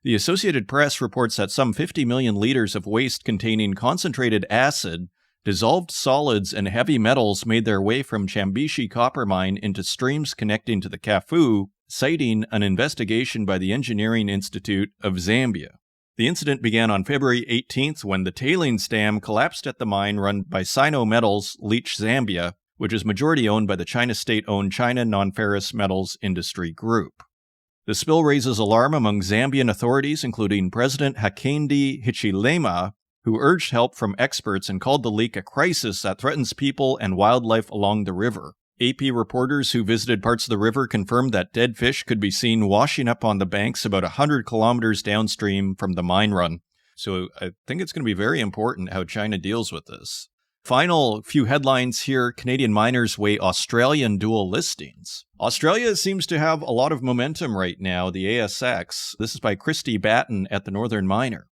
The Associated Press reports that some 50 million liters of waste containing concentrated acid, dissolved solids, and heavy metals made their way from Chambishi copper mine into streams connecting to the Kafu, citing an investigation by the Engineering Institute of Zambia. The incident began on February 18th when the tailings dam collapsed at the mine run by Sino Metals Leach Zambia, which is majority owned by the China state-owned China Non-Ferrous Metals Industry Group. The spill raises alarm among Zambian authorities, including President Hakainde Hichilema, who urged help from experts and called the leak a crisis that threatens people and wildlife along the river. AP reporters who visited parts of the river confirmed that dead fish could be seen washing up on the banks about 100 kilometers downstream from the mine run. So I think it's going to be very important how China deals with this. Final few headlines here. Canadian miners weigh Australian dual listings. Australia seems to have a lot of momentum right now, the ASX. This is by Christy Batten at the Northern Miner.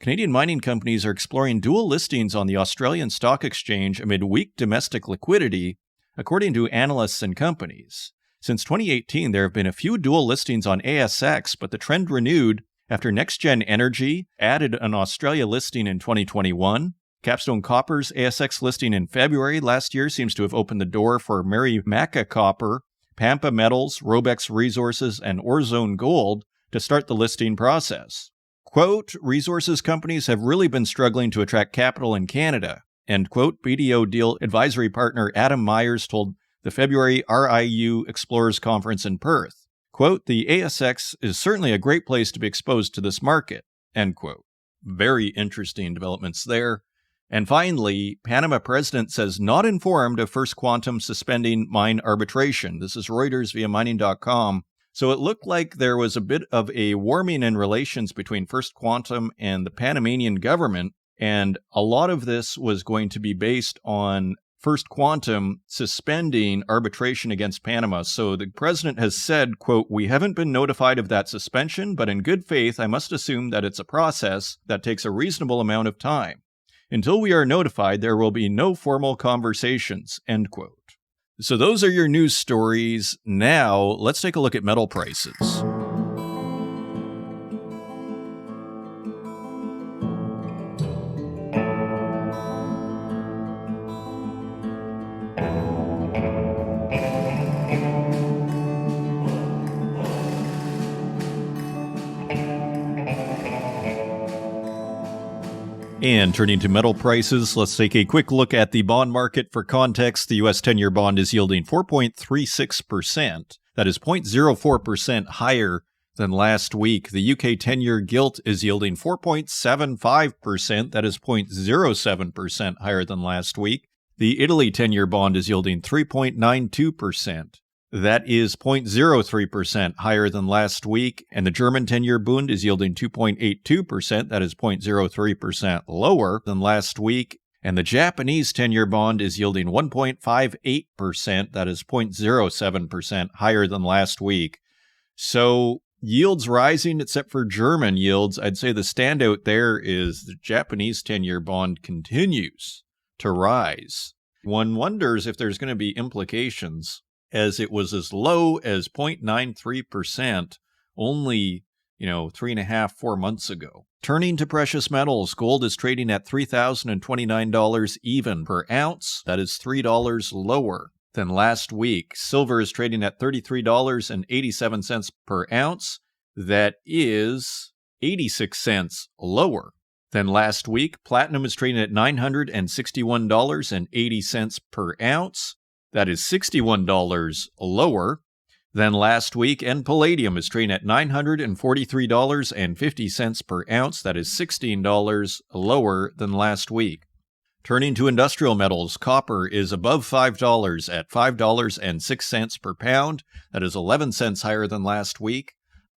Canadian mining companies are exploring dual listings on the Australian Stock Exchange amid weak domestic liquidity, according to analysts and companies. Since 2018, there have been a few dual listings on ASX, but the trend renewed after NextGen Energy added an Australia listing in 2021. Capstone Copper's ASX listing in February last year seems to have opened the door for Marimaca Copper, Pampa Metals, Robex Resources, and Orezone Gold to start the listing process. Quote, resources companies have really been struggling to attract capital in Canada. End quote, BDO deal advisory partner Adam Myers told the February RIU Explorers Conference in Perth. Quote, the ASX is certainly a great place to be exposed to this market. End quote. Very interesting developments there. And finally, Panama president says not informed of First Quantum suspending mine arbitration. This is Reuters via mining.com. So it looked like there was a bit of a warming in relations between First Quantum and the Panamanian government. And a lot of this was going to be based on First Quantum suspending arbitration against Panama. So the president has said, quote, we haven't been notified of that suspension, but in good faith, I must assume that it's a process that takes a reasonable amount of time. Until we are notified, there will be no formal conversations, end quote. So those are your news stories. Now, let's take a look at metal prices. And turning to metal prices, let's take a quick look at the bond market. For context, the U.S. 10-year bond is yielding 4.36%. That is 0.04% higher than last week. The UK 10-year gilt is yielding 4.75%. That is 0.07% higher than last week. The Italy 10-year bond is yielding 3.92%. That is 0.03% higher than last week, and the German 10-year Bund is yielding 2.82%. That is 0.03% lower than last week, and the Japanese 10-year bond is yielding 1.58%. That is 0.07% higher than last week. So yields rising, except for German yields. I'd say the standout there is the Japanese 10-year bond continues to rise. One wonders if there's going to be implications, as it was as low as 0.93% only, 3.5-4 months ago. Turning to precious metals, gold is trading at $3,029 even per ounce. That is $3 lower than last week. Silver is trading at $33.87 per ounce. That is 86 cents lower than last week. Platinum is trading at $961.80 per ounce. That is $61 lower than last week, and palladium is trading at $943.50 per ounce. That is $16 lower than last week. Turning to industrial metals, copper is above $5 at $5.06 per pound. That is 11 cents higher than last week.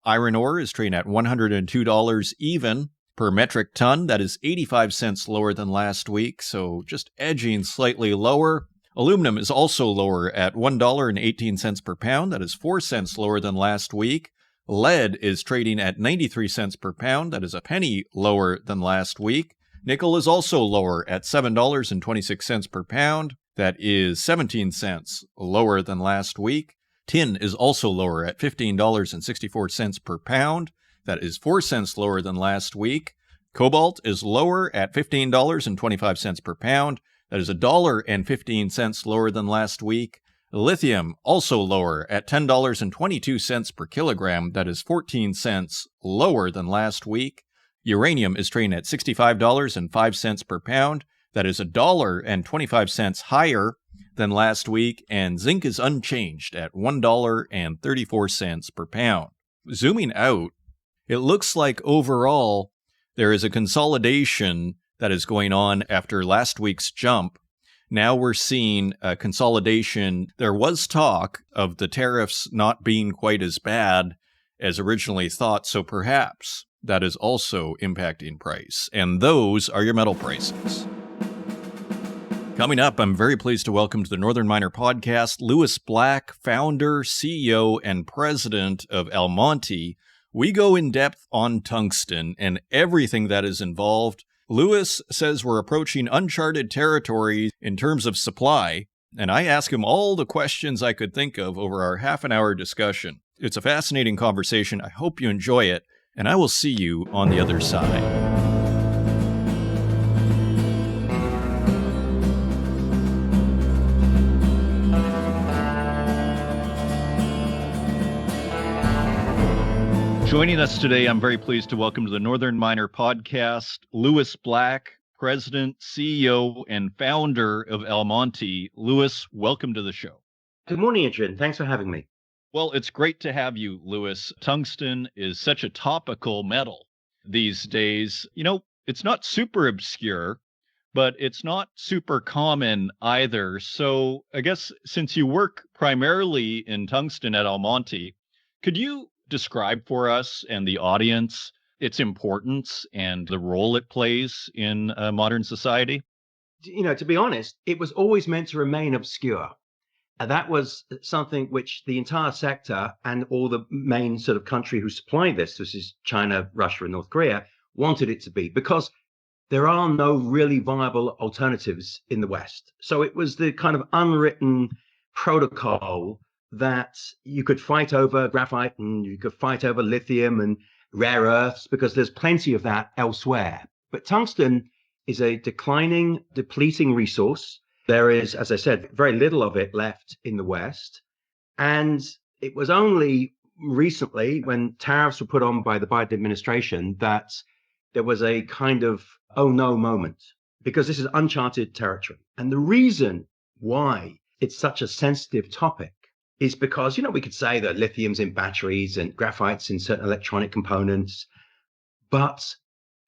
Iron ore is trading at $102 even per metric ton. That is 85 cents lower than last week, so just edging slightly lower. Aluminum is also lower at $1.18 per pound. That is 4 cents lower than last week. Lead is trading at 93 cents per pound. That is a penny lower than last week. Nickel is also lower at $7.26 per pound. That is 17 cents lower than last week. Tin is also lower at $15.64 per pound. That is 4 cents lower than last week. Cobalt is lower at $15.25 per pound. That is $1.15 lower than last week. Lithium also lower at $10.22 per kilogram. That is 14 cents lower than last week. Uranium is trading at $65.05 per pound. That is $1.25 higher than last week. And zinc is unchanged at $1.34 per pound. Zooming out, it looks like overall there is a consolidation that is going on after last week's jump. Now we're seeing a consolidation. There was talk of the tariffs not being quite as bad as originally thought, so perhaps that is also impacting price. And those are your metal prices. Coming up, I'm very pleased to welcome to the Northern Miner Podcast, Lewis Black, founder, CEO, and president of Almonty. We go in depth on tungsten and everything that is involved. Lewis says we're approaching uncharted territory in terms of supply, and I ask him all the questions I could think of over our half-an-hour discussion. It's a fascinating conversation. I hope you enjoy it, and I will see you on the other side. Joining us today, I'm very pleased to welcome to the Northern Miner Podcast, Lewis Black, President, CEO, and founder of Almonty. Lewis, welcome to the show. Good morning, Adrian. Thanks for having me. Well, it's great to have you, Lewis. Tungsten is such a topical metal these days. You know, it's not super obscure, but it's not super common either. So I guess since you work primarily in tungsten at Almonty, could you describe for us and the audience its importance and the role it plays in modern society? You know, to be honest, it was always meant to remain obscure. That was something which the entire sector and all the main sort of country who supply this is China, Russia, and North Korea, wanted it to be, because there are no really viable alternatives in the West. So it was the kind of unwritten protocol that you could fight over graphite and you could fight over lithium and rare earths because there's plenty of that elsewhere. But tungsten is a declining, depleting resource. There is, as I said, very little of it left in the West. And it was only recently, when tariffs were put on by the Biden administration, that there was a kind of, oh no moment, because this is uncharted territory. And the reason why it's such a sensitive topic is because, you know, we could say that lithium's in batteries and graphite's in certain electronic components, but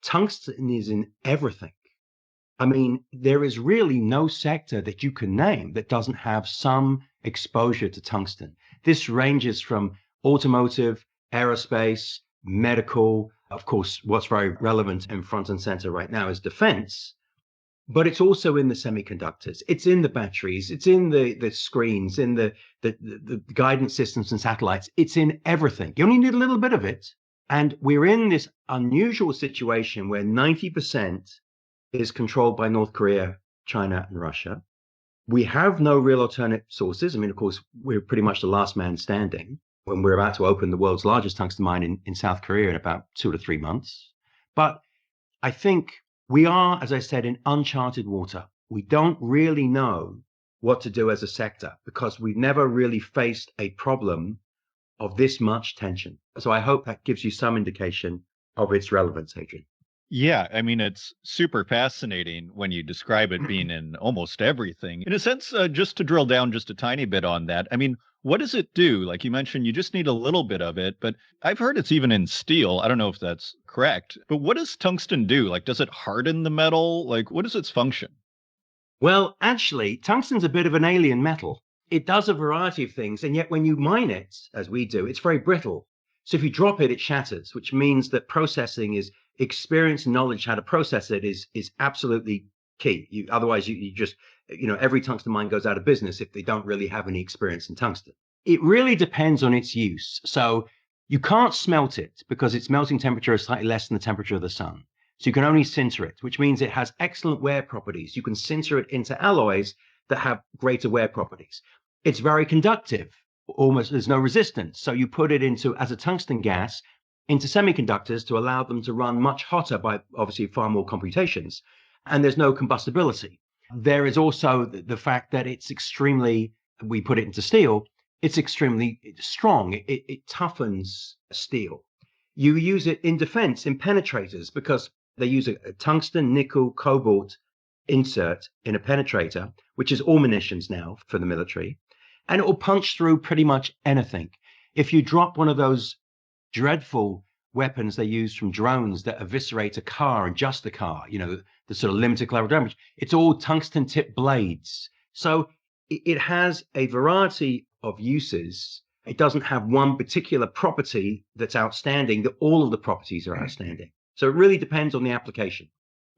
tungsten is in everything. I mean, there is really no sector that you can name that doesn't have some exposure to tungsten. This ranges from automotive, aerospace, medical. Of course, what's very relevant and front and center right now is defense. But it's also in the semiconductors, it's in the batteries, it's in the screens, in the guidance systems and satellites. It's in everything. You only need a little bit of it. And we're in this unusual situation where 90% is controlled by North Korea, China, and Russia. We have no real alternate sources. I mean, of course, we're pretty much the last man standing when we're about to open the world's largest tungsten mine in South Korea in about 2 to 3 months. But I think we are, as I said, in uncharted water. We don't really know what to do as a sector because we've never really faced a problem of this much tension. So I hope that gives you some indication of its relevance, Adrian. Yeah, I mean, it's super fascinating when you describe it being in almost everything. In a sense, just to drill down just a tiny bit on that, I mean, what does it do? Like you mentioned, you just need a little bit of it, but I've heard it's even in steel. I don't know if that's correct, but what does tungsten do? Like, does it harden the metal? Like, what is its function? Well, actually, tungsten's a bit of an alien metal. It does a variety of things, and yet when you mine it, as we do, it's very brittle. So if you drop it, it shatters, which means that processing is experience and knowledge how to process it is absolutely key. Otherwise you just, every tungsten mine goes out of business if they don't really have any experience in tungsten. It really depends on its use. So you can't smelt it because its melting temperature is slightly less than the temperature of the sun. So you can only sinter it, which means it has excellent wear properties. You can sinter it into alloys that have greater wear properties. It's very conductive. Almost there's no resistance. So you put it into as a tungsten gas into semiconductors to allow them to run much hotter by obviously far more computations. And there's no combustibility. There is also the fact that it's extremely, we put it into steel, it's extremely strong. It toughens steel. You use it in defense, in penetrators, because they use a tungsten, nickel, cobalt insert in a penetrator, which is all munitions now for the military. And it will punch through pretty much anything. If you drop one of those dreadful weapons they use from drones that eviscerate a car and just the car, the sort of limited collateral damage, it's all tungsten tipped blades. So it has a variety of uses. It doesn't have one particular property that's outstanding, that all of the properties are outstanding. So it really depends on the application.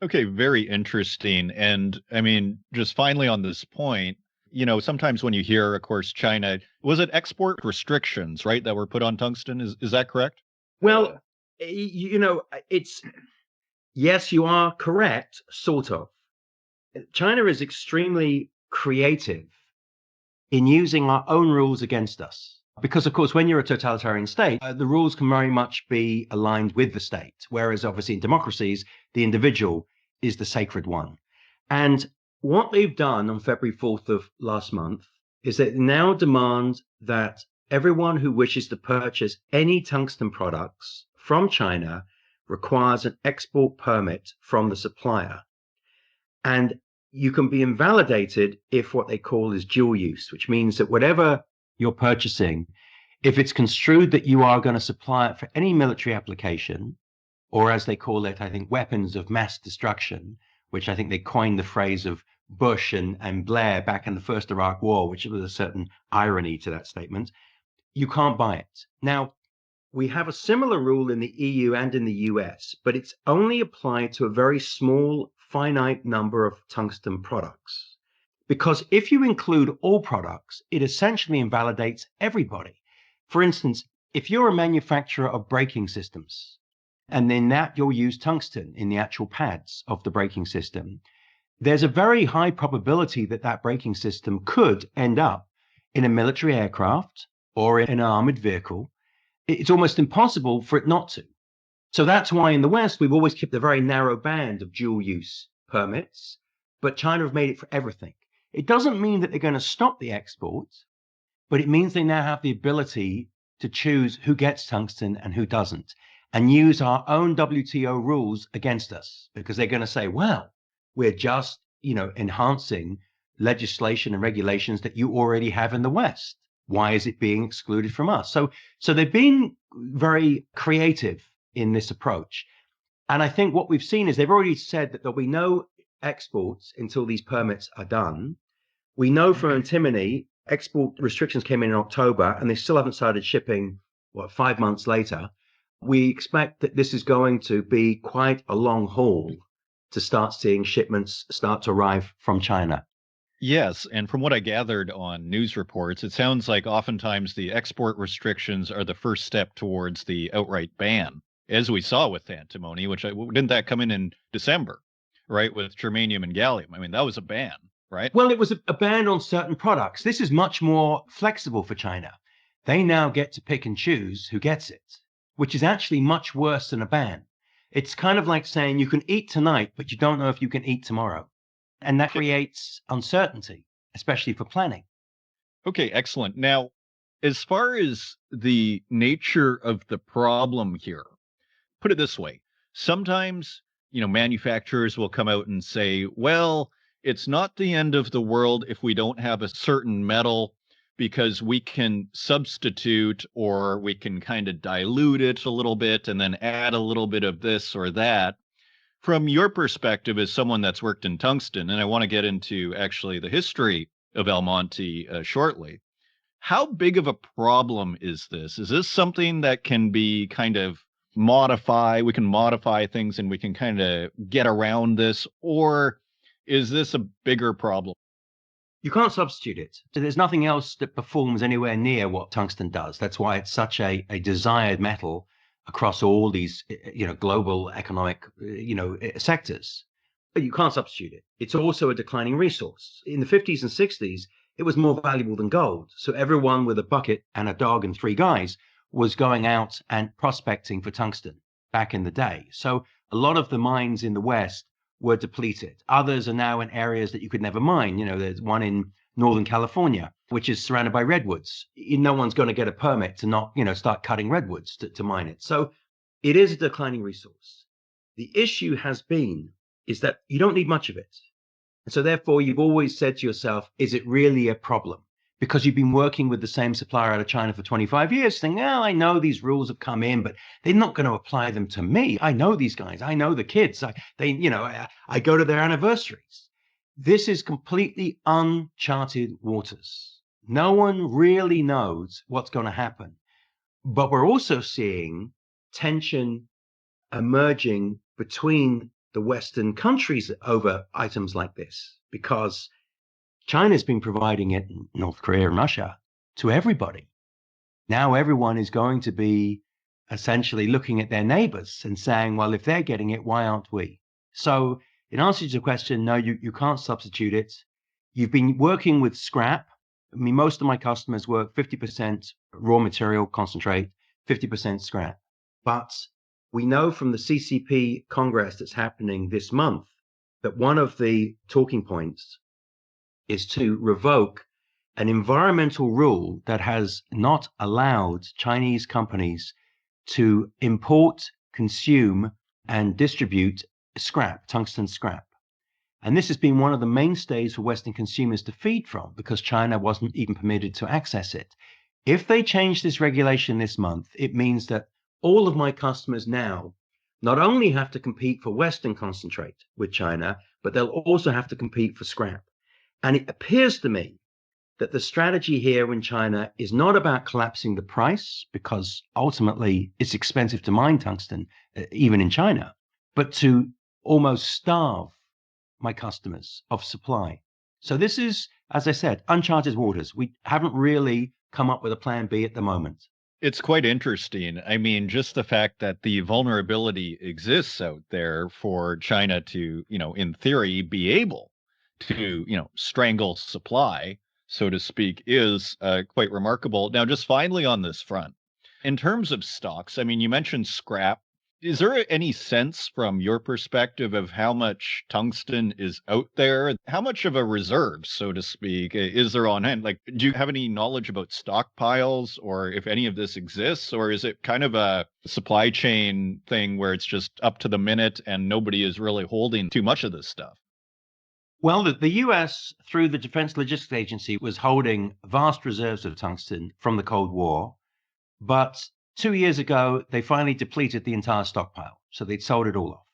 Okay, very interesting. And I mean, just finally on this point, sometimes when you hear, of course, China, was it export restrictions, right, that were put on tungsten? Is that correct? Well, it's, yes, you are correct, sort of. China is extremely creative in using our own rules against us. Because, of course, when you're a totalitarian state, the rules can very much be aligned with the state. Whereas, obviously, in democracies, the individual is the sacred one. And what they've done on February 4th of last month is they now demand that everyone who wishes to purchase any tungsten products from China requires an export permit from the supplier. And you can be invalidated if what they call is dual use, which means that whatever you're purchasing, if it's construed that you are going to supply it for any military application, or as they call it, I think, weapons of mass destruction, which I think they coined the phrase of Bush and Blair back in the first Iraq War, which was a certain irony to that statement, you can't buy it. Now, we have a similar rule in the EU and in the US, but it's only applied to a very small, finite number of tungsten products. Because if you include all products, it essentially invalidates everybody. For instance, if you're a manufacturer of braking systems, and in that you'll use tungsten in the actual pads of the braking system, there's a very high probability that that braking system could end up in a military aircraft or in an armored vehicle. It's almost impossible for it not to. So that's why in the West, we've always kept a very narrow band of dual use permits, but China have made it for everything. It doesn't mean that they're going to stop the export, but it means they now have the ability to choose who gets tungsten and who doesn't, and use our own WTO rules against us, because they're going to say, well, we're just, enhancing legislation and regulations that you already have in the West. Why is it being excluded from us? So they've been very creative in this approach. And I think what we've seen is they've already said that there'll be no exports until these permits are done. We know from antimony, export restrictions came in October, and they still haven't started shipping, 5 months later. We expect that this is going to be quite a long haul to start seeing shipments start to arrive from China. Yes, and from what I gathered on news reports, it sounds like oftentimes the export restrictions are the first step towards the outright ban, as we saw with antimony, which didn't that come in December, right, with germanium and gallium? I mean, that was a ban, right? Well, it was a ban on certain products. This is much more flexible for China. They now get to pick and choose who gets it, which is actually much worse than a ban. It's kind of like saying you can eat tonight, but you don't know if you can eat tomorrow. And that creates uncertainty, especially for planning. Okay, excellent. Now, as far as the nature of the problem here, put it this way. Sometimes, manufacturers will come out and say, well, it's not the end of the world if we don't have a certain metal because we can substitute or we can kind of dilute it a little bit and then add a little bit of this or that. From your perspective as someone that's worked in tungsten, and I want to get into actually the history of Almonty shortly, How big of a problem is this? Is this something that can be kind of modify? We can modify things and we can kind of get around this, or is this a bigger problem? You can't substitute it. So there's nothing else that performs anywhere near what tungsten does. That's why it's such a desired metal across all these, global economic, sectors. But you can't substitute it. It's also a declining resource. In the 50s and 60s, it was more valuable than gold. So everyone with a bucket and a dog and three guys was going out and prospecting for tungsten back in the day. So a lot of the mines in the West were depleted. Others are now in areas that you could never mine. There's one in Northern California, which is surrounded by redwoods. No one's going to get a permit to not, start cutting redwoods to mine it. So it is a declining resource. The issue is that you don't need much of it. And so therefore, you've always said to yourself, is it really a problem? Because you've been working with the same supplier out of China for 25 years, saying, oh, I know these rules have come in, but they're not going to apply them to me. I know these guys. I know the kids. I go to their anniversaries. This is completely uncharted waters. No one really knows what's going to happen. But we're also seeing tension emerging between the Western countries over items like this, because China's been providing it, North Korea and Russia, to everybody. Now everyone is going to be essentially looking at their neighbors and saying, well, if they're getting it, why aren't we? So in answer to the question, no, you can't substitute it. You've been working with scrap. I mean, most of my customers work 50% raw material concentrate, 50% scrap. But we know from the CCP Congress that's happening this month that one of the talking points is to revoke an environmental rule that has not allowed Chinese companies to import, consume, and distribute scrap, tungsten scrap. And this has been one of the mainstays for Western consumers to feed from, because China wasn't even permitted to access it. If they change this regulation this month, it means that all of my customers now not only have to compete for Western concentrate with China, but they'll also have to compete for scrap. And it appears to me that the strategy here in China is not about collapsing the price, because ultimately it's expensive to mine tungsten, even in China, but to almost starve my customers of supply. So this is, as I said, uncharted waters. We haven't really come up with a plan B at the moment. It's quite interesting. I mean, just the fact that the vulnerability exists out there for China to, in theory, be able to, strangle supply, so to speak, is quite remarkable. Now, just finally on this front, in terms of stocks, I mean, you mentioned scrap. Is there any sense from your perspective of how much tungsten is out there? How much of a reserve, so to speak, is there on hand? Like, do you have any knowledge about stockpiles, or if any of this exists, or is it kind of a supply chain thing where it's just up to the minute and nobody is really holding too much of this stuff? Well, the US, through the Defense Logistics Agency, was holding vast reserves of tungsten from the Cold War. But 2 years ago, they finally depleted the entire stockpile. So they'd sold it all off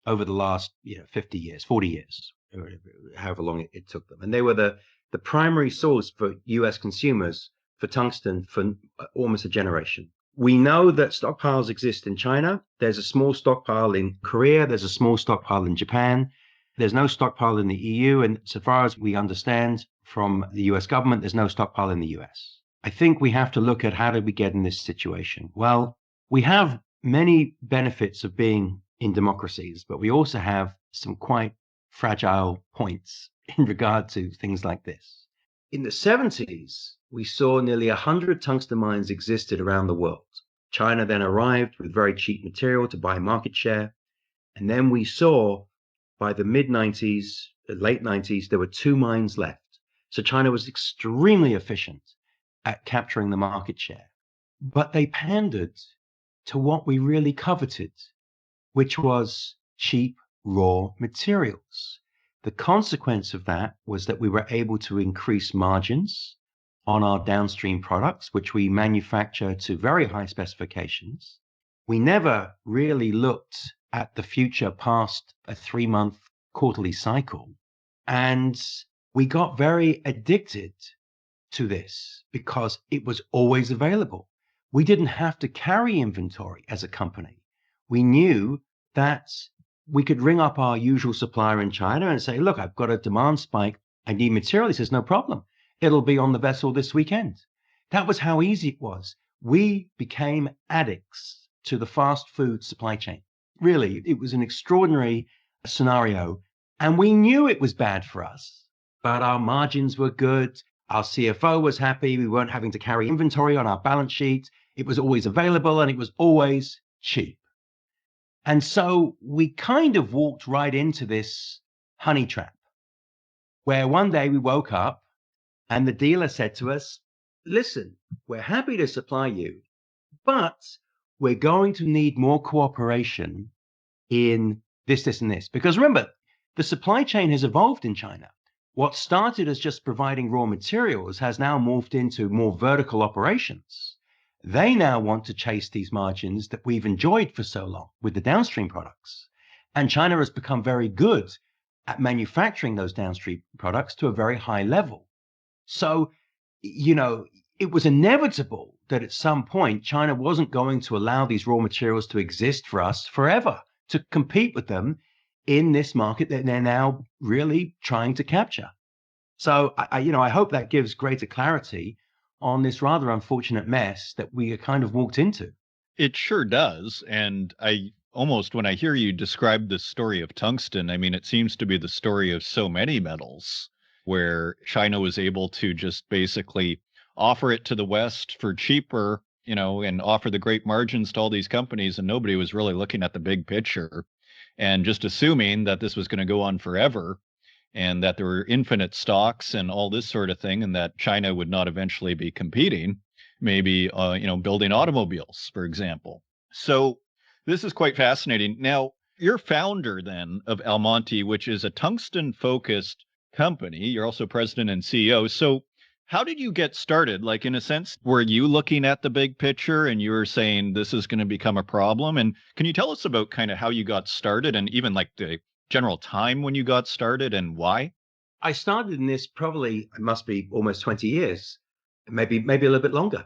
over the last 50 years, 40 years, or however long it took them. And they were the primary source for US consumers for tungsten for almost a generation. We know that stockpiles exist in China. There's a small stockpile in Korea. There's a small stockpile in Japan. There's no stockpile in the EU. And so far as we understand from the US government, there's no stockpile in the US. I think we have to look at how did we get in this situation. Well, we have many benefits of being in democracies, but we also have some quite fragile points in regard to things like this. In the 70s, we saw nearly 100 tungsten mines existed around the world. China then arrived with very cheap material to buy market share. And then we saw by the mid-90s, late 90s, there were 2 mines left. So China was extremely efficient at capturing the market share. But they pandered to what we really coveted, which was cheap raw materials. The consequence of that was that we were able to increase margins on our downstream products, which we manufacture to very high specifications. We never really looked at the future past a 3-month quarterly cycle. And we got very addicted to this because it was always available. We didn't have to carry inventory as a company. We knew that we could ring up our usual supplier in China and say, look, I've got a demand spike. I need material. He says, no problem. It'll be on the vessel this weekend. That was how easy it was. We became addicts to the fast food supply chain. Really, it was an extraordinary scenario. And we knew it was bad for us, but our margins were good. Our CFO was happy. We weren't having to carry inventory on our balance sheet. It was always available and it was always cheap. And so we kind of walked right into this honey trap where one day we woke up and the dealer said to us, listen, we're happy to supply you, but we're going to need more cooperation in this, and this. Because remember, the supply chain has evolved in China. What started as just providing raw materials has now morphed into more vertical operations. They now want to chase these margins that we've enjoyed for so long with the downstream products. And China has become very good at manufacturing those downstream products to a very high level. So, it was inevitable that at some point China wasn't going to allow these raw materials to exist for us forever, to compete with them in this market that they're now really trying to capture. So I hope that gives greater clarity on this rather unfortunate mess that we kind of walked into. It sure does. And when I hear you describe the story of tungsten, I mean, it seems to be the story of so many metals where China was able to just basically offer it to the West for cheaper, and offer the great margins to all these companies. And nobody was really looking at the big picture and just assuming that this was going to go on forever and that there were infinite stocks and all this sort of thing, and that China would not eventually be competing, maybe, building automobiles, for example. So this is quite fascinating. Now, you're founder then of Almonty, which is a tungsten-focused company. You're also president and CEO. So how did you get started? Like, in a sense, were you looking at the big picture and you were saying this is going to become a problem? And can you tell us about kind of how you got started and even like the general time when you got started and why? I started in this probably, it must be almost 20 years, maybe a little bit longer.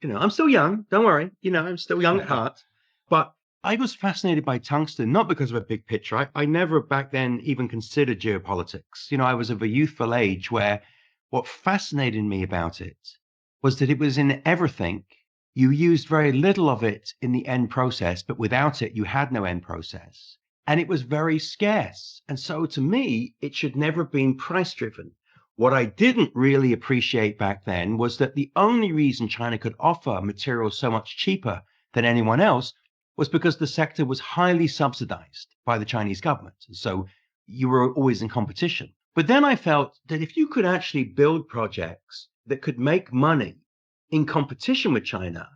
I'm still young. Don't worry. I'm still young at heart. But I was fascinated by tungsten, not because of a big picture. I never back then even considered geopolitics. I was of a youthful age where what fascinated me about it was that it was in everything. You used very little of it in the end process, but without it, you had no end process. And it was very scarce. And so to me, it should never have been price driven. What I didn't really appreciate back then was that the only reason China could offer materials so much cheaper than anyone else was because the sector was highly subsidized by the Chinese government. So you were always in competition. But then I felt that if you could actually build projects that could make money in competition with China,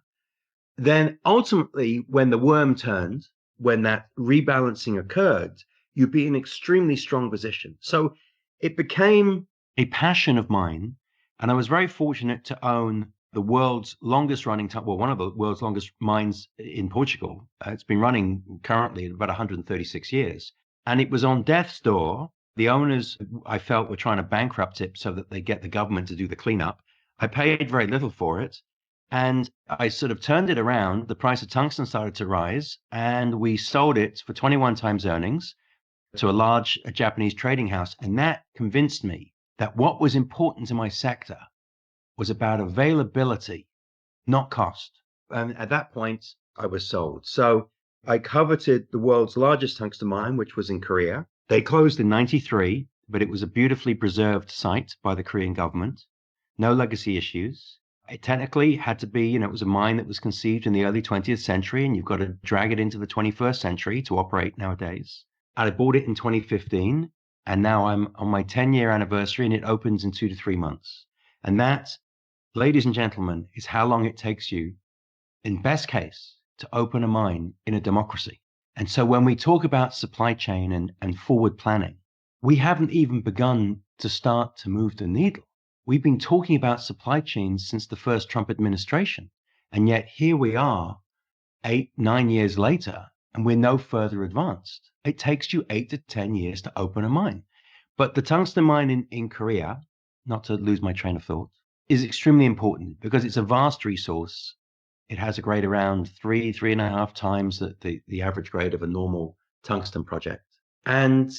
then ultimately when the worm turned, when that rebalancing occurred, you'd be in an extremely strong position. So it became a passion of mine. And I was very fortunate to own the world's longest running, one of the world's longest mines in Portugal. It's been running currently about 136 years. And it was on death's door. The owners, I felt, were trying to bankrupt it so that they get the government to do the cleanup. I paid very little for it. And I sort of turned it around. The price of tungsten started to rise, and we sold it for 21 times earnings to a Japanese trading house. And that convinced me that what was important to my sector was about availability, not cost. And at that point, I was sold. So I coveted the world's largest tungsten mine, which was in Korea. They closed in 93, but it was a beautifully preserved site by the Korean government. No legacy issues. It technically had to be, it was a mine that was conceived in the early 20th century, and you've got to drag it into the 21st century to operate nowadays. And I bought it in 2015, and now I'm on my 10-year anniversary, and it opens in 2 to 3 months. And that, ladies and gentlemen, is how long it takes you, in best case, to open a mine in a democracy. And so when we talk about supply chain and forward planning, we haven't even begun to start to move the needle. We've been talking about supply chains since the first Trump administration. And yet here we are 8-9 years later, and we're no further advanced. It takes you 8 to 10 years to open a mine. But the tungsten mine in Korea, not to lose my train of thought, is extremely important because it's a vast resource. It has a grade around 3.5 times the average grade of a normal tungsten project. And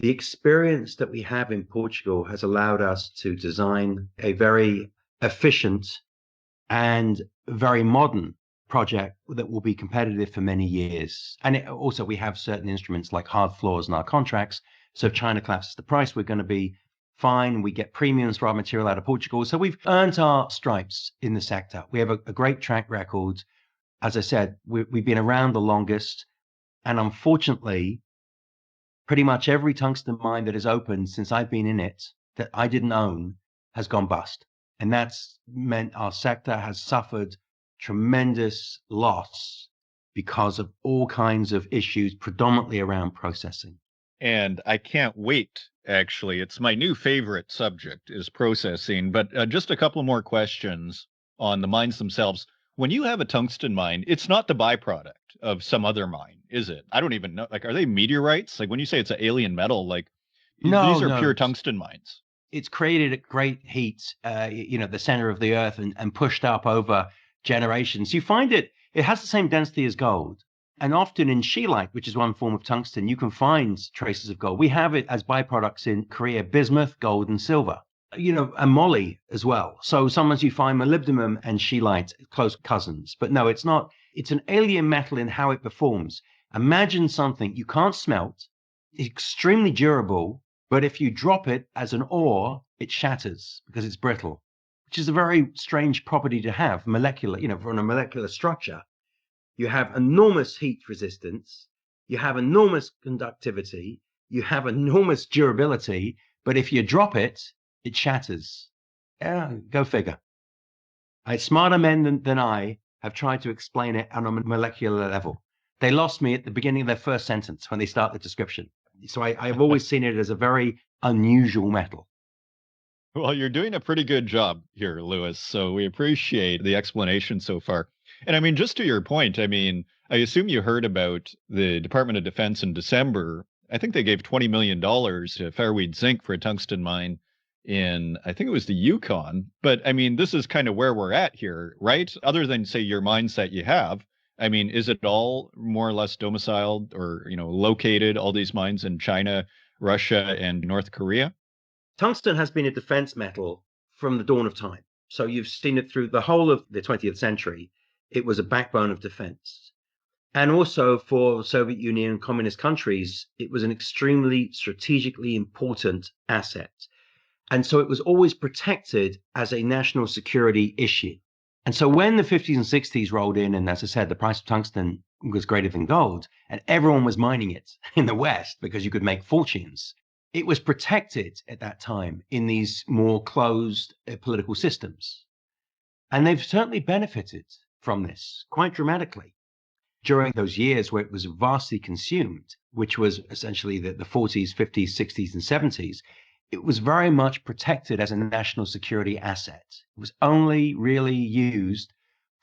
the experience that we have in Portugal has allowed us to design a very efficient and very modern project that will be competitive for many years. And also, we have certain instruments like hard floors in our contracts. So if China collapses the price, we're going to be fine. We get premiums for our material out of Portugal. So we've earned our stripes in the sector. We have a great track record. As I said, we've been around the longest. And unfortunately, pretty much every tungsten mine that has opened since I've been in it that I didn't own has gone bust. And that's meant our sector has suffered tremendous loss because of all kinds of issues, predominantly around processing. And I can't wait, actually. It's my new favorite subject is processing. But just a couple more questions on the mines themselves. When you have a tungsten mine, it's not the byproduct of some other mine, is it? I don't even know. Like, are they meteorites? Like when you say it's an alien metal, like these are pure tungsten mines. It's created at great heat, the center of the earth and pushed up over generations. You find it has the same density as gold. And often in scheelite, which is one form of tungsten, you can find traces of gold. We have it as byproducts in Korea, bismuth, gold, and silver. And moly as well. So sometimes you find molybdenum and scheelite close cousins. But no, it's not. It's an alien metal in how it performs. Imagine something you can't smelt, extremely durable, but if you drop it as an ore, it shatters because it's brittle, which is a very strange property to have molecular, from a molecular structure. You have enormous heat resistance, you have enormous conductivity, you have enormous durability, but if you drop it, it shatters. Yeah, go figure. Smarter men than I have tried to explain it on a molecular level. They lost me at the beginning of their first sentence when they start the description. So I've always seen it as a very unusual metal. Well, you're doing a pretty good job here, Lewis. So we appreciate the explanation so far. And I mean, just to your point, I mean, I assume you heard about the Department of Defense in December. I think they gave $20 million to Fairweed Zinc for a tungsten mine in, I think it was the Yukon. But I mean, this is kind of where we're at here, right? Other than, say, your mines that you have. I mean, is it all more or less domiciled or, located, all these mines in China, Russia, and North Korea? Tungsten has been a defense metal from the dawn of time. So you've seen it through the whole of the 20th century. It was a backbone of defense. And also for Soviet Union and communist countries, it was an extremely strategically important asset. And so it was always protected as a national security issue. And so when the 50s and 60s rolled in, and as I said, the price of tungsten was greater than gold, and everyone was mining it in the West because you could make fortunes, it was protected at that time in these more closed political systems. And they've certainly benefited from this quite dramatically during those years where it was vastly consumed, which was essentially the 40s, 50s, 60s, and 70s. It was very much protected as a national security asset. It was only really used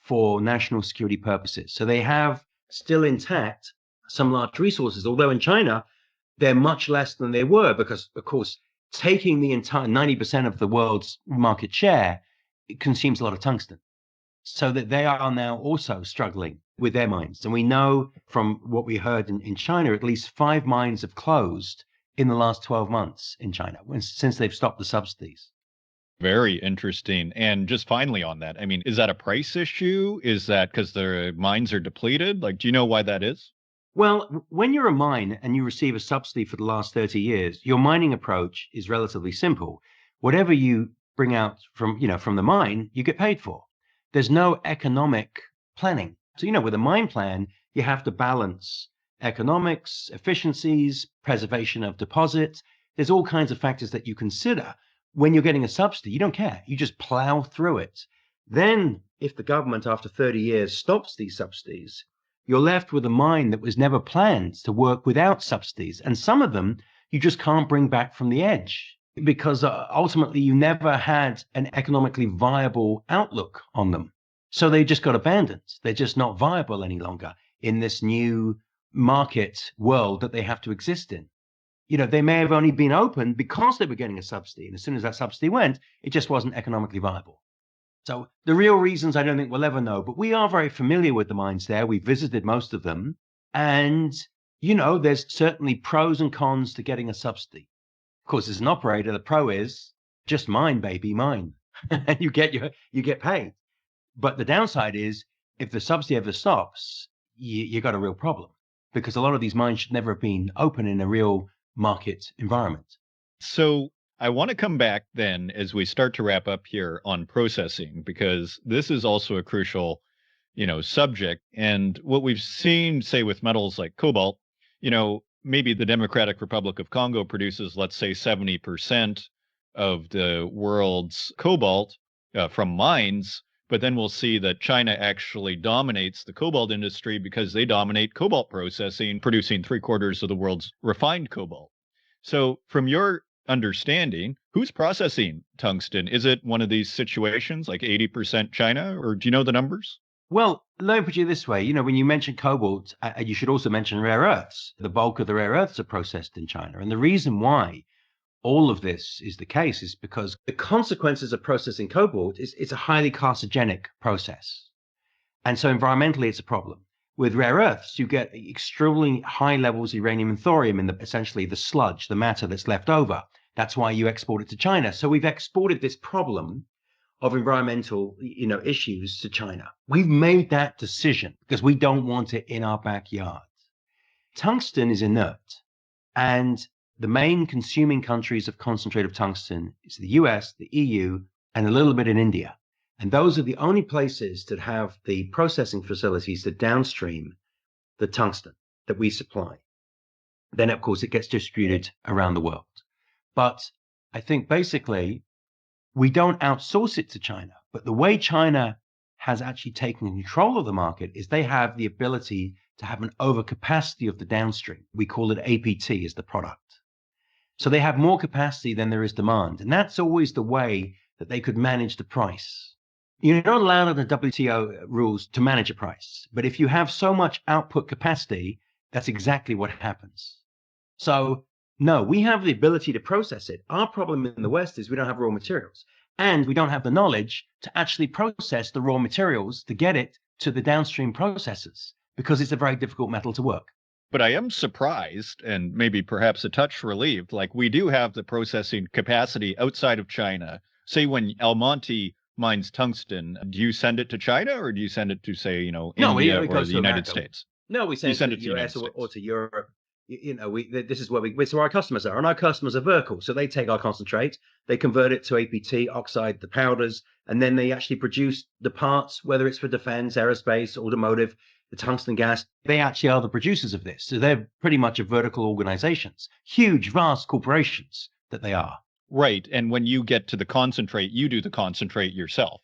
for national security purposes. So they have still intact some large resources, although in China, they're much less than they were because, of course, taking the entire 90% of the world's market share, it consumes a lot of tungsten. So that they are now also struggling with their mines. And we know from what we heard in China, at least 5 mines have closed in the last 12 months in China since they've stopped the subsidies. Very interesting. And just finally on that, I mean, is that a price issue? Is that because their mines are depleted? Like, do you know why that is? Well, when you're a mine and you receive a subsidy for the last 30 years, your mining approach is relatively simple. Whatever you bring out from the mine, you get paid for. There's no economic planning. So, with a mine plan, you have to balance economics, efficiencies, preservation of deposits. There's all kinds of factors that you consider. When you're getting a subsidy, you don't care. You just plow through it. Then, if the government after 30 years stops these subsidies, you're left with a mine that was never planned to work without subsidies. And some of them you just can't bring back from the edge because ultimately you never had an economically viable outlook on them. So they just got abandoned. They're just not viable any longer in this new market world that they have to exist in. they may have only been open because they were getting a subsidy. And as soon as that subsidy went, it just wasn't economically viable. So the real reasons I don't think we'll ever know, but we are very familiar with the mines there. We visited most of them. And, there's certainly pros and cons to getting a subsidy. Of course, as an operator, the pro is just mine, baby, mine. And you get paid. But the downside is if the subsidy ever stops, you got a real problem because a lot of these mines should never have been open in a real market environment. So I want to come back then as we start to wrap up here on processing, because this is also a crucial, subject. And what we've seen, say, with metals like cobalt, maybe the Democratic Republic of Congo produces, let's say, 70% of the world's cobalt from mines. But then we'll see that China actually dominates the cobalt industry because they dominate cobalt processing, producing 3/4 of the world's refined cobalt. So from your understanding, who's processing tungsten? Is it one of these situations like 80% China, or do you know the numbers? Well, let me put it this way. When you mention cobalt, you should also mention rare earths. The bulk of the rare earths are processed in China. And the reason why all of this is the case is because the consequences of processing cobalt is it's a highly carcinogenic process. And so environmentally, it's a problem. With rare earths, you get extremely high levels of uranium and thorium in essentially the sludge, the matter that's left over. That's why you export it to China. So we've exported this problem of environmental, issues to China. We've made that decision because we don't want it in our backyard. Tungsten is inert, and the main consuming countries of concentrate of tungsten is the US, the EU, and a little bit in India. And those are the only places that have the processing facilities that downstream the tungsten that we supply. Then, of course, it gets distributed around the world. But I think basically we don't outsource it to China. But the way China has actually taken control of the market is they have the ability to have an overcapacity of the downstream. We call it APT as the product. So they have more capacity than there is demand. And that's always the way that they could manage the price. You're not allowed under the WTO rules to manage a price. But if you have so much output capacity, that's exactly what happens. So no, we have the ability to process it. Our problem in the West is we don't have raw materials. And we don't have the knowledge to actually process the raw materials to get it to the downstream processors because it's a very difficult metal to work. But I am surprised and maybe perhaps a touch relieved. Like, we do have the processing capacity outside of China. Say when Almonty mines tungsten, do you send it to China or do you send it to, say, India or the United States? No, we send it to the US or to Europe. This is where it's where our customers are, and our customers are vertical. So they take our concentrate, they convert it to APT, oxide the powders, and then they actually produce the parts, whether it's for defense, aerospace, automotive, the tungsten gas. They actually are the producers of this. So they're pretty much a vertical organizations, huge, vast corporations that they are. Right. And when you get to the concentrate, you do the concentrate yourself.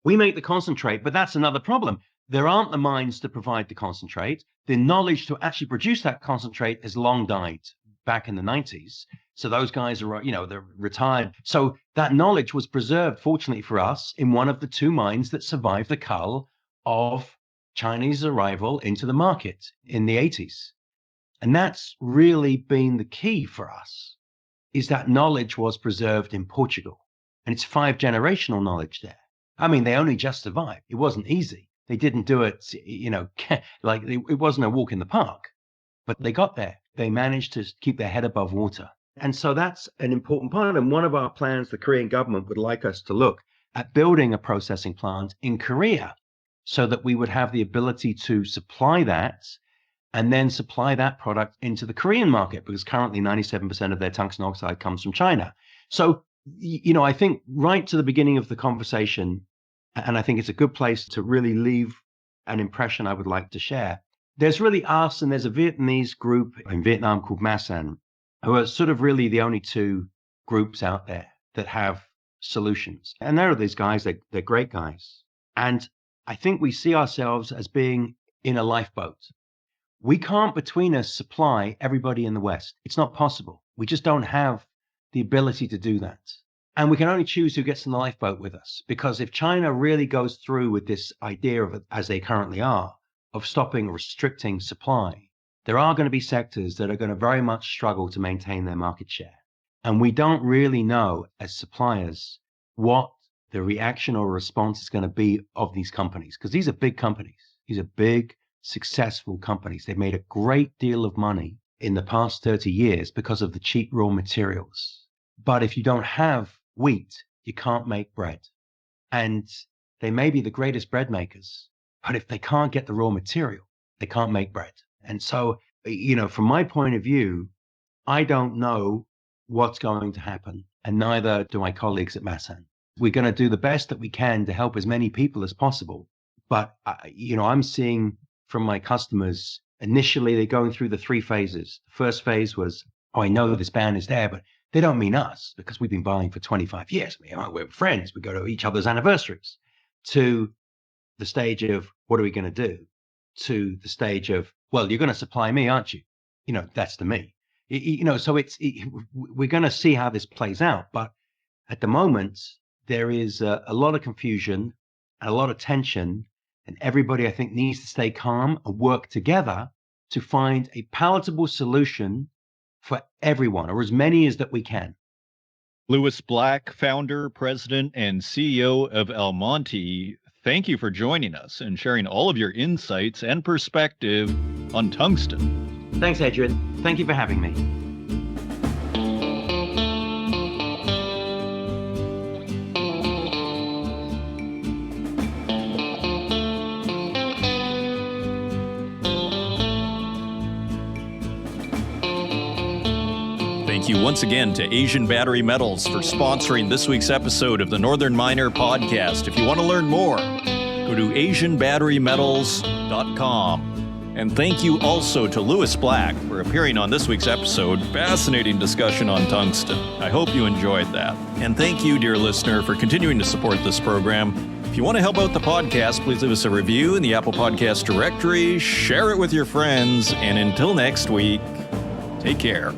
We make the concentrate, but that's another problem. There aren't the mines to provide the concentrate. The knowledge to actually produce that concentrate has long died back in the 90s. So those guys are, they're retired. So that knowledge was preserved, fortunately for us, in one of the two mines that survived the cull of Chinese arrival into the market in the 80s. And that's really been the key for us, is that knowledge was preserved in Portugal. And it's 5-generational knowledge there. I mean, they only just survived. It wasn't easy. They didn't do it, like it wasn't a walk in the park, but they got there. They managed to keep their head above water. And so that's an important part. And one of our plans, the Korean government would like us to look at building a processing plant in Korea so that we would have the ability to supply that and then supply that product into the Korean market, because currently 97% of their tungsten oxide comes from China. So, I think right to the beginning of the conversation, and I think it's a good place to really leave an impression I would like to share. There's really us, and there's a Vietnamese group in Vietnam called Masan, who are sort of really the only two groups out there that have solutions. And there are these guys, they're great guys. And I think we see ourselves as being in a lifeboat. We can't, between us, supply everybody in the West. It's not possible. We just don't have the ability to do that. And we can only choose who gets in the lifeboat with us, because if China really goes through with this idea of, as they currently are, of stopping or restricting supply, there are going to be sectors that are going to very much struggle to maintain their market share. And we don't really know as suppliers what the reaction or response is going to be of these companies, because these are big companies. These are big, successful companies. They've made a great deal of money in the past 30 years because of the cheap raw materials. But if you don't have wheat, you can't make bread. And they may be the greatest bread makers, but if they can't get the raw material, they can't make bread. And so, from my point of view, I don't know what's going to happen, and neither do my colleagues at Massan. We're going to do the best that we can to help as many people as possible. But, I'm seeing from my customers, initially they're going through the 3 phases. The first phase was, I know this ban is there, but they don't mean us because we've been buying for 25 years. We're friends. We go to each other's anniversaries. To the stage of, what are we going to do? To the stage of, well, you're going to supply me, aren't you? That's the me. So we're going to see how this plays out. But at the moment, there is a lot of confusion and a lot of tension. And everybody, I think, needs to stay calm and work together to find a palatable solution for everyone, or as many as that we can. Lewis Black, founder, president, and CEO of Almonty, thank you for joining us and sharing all of your insights and perspective on tungsten. Thanks, Adrian. Thank you for having me. Thank you once again to Asian Battery Metals for sponsoring this week's episode of the Northern Miner Podcast. If you want to learn more, go to asianbatterymetals.com. And thank you also to Lewis Black for appearing on this week's episode. Fascinating discussion on tungsten. I hope you enjoyed that. And thank you, dear listener, for continuing to support this program. If you want to help out the podcast, please leave us a review in the Apple Podcast directory, share it with your friends, and until next week, take care.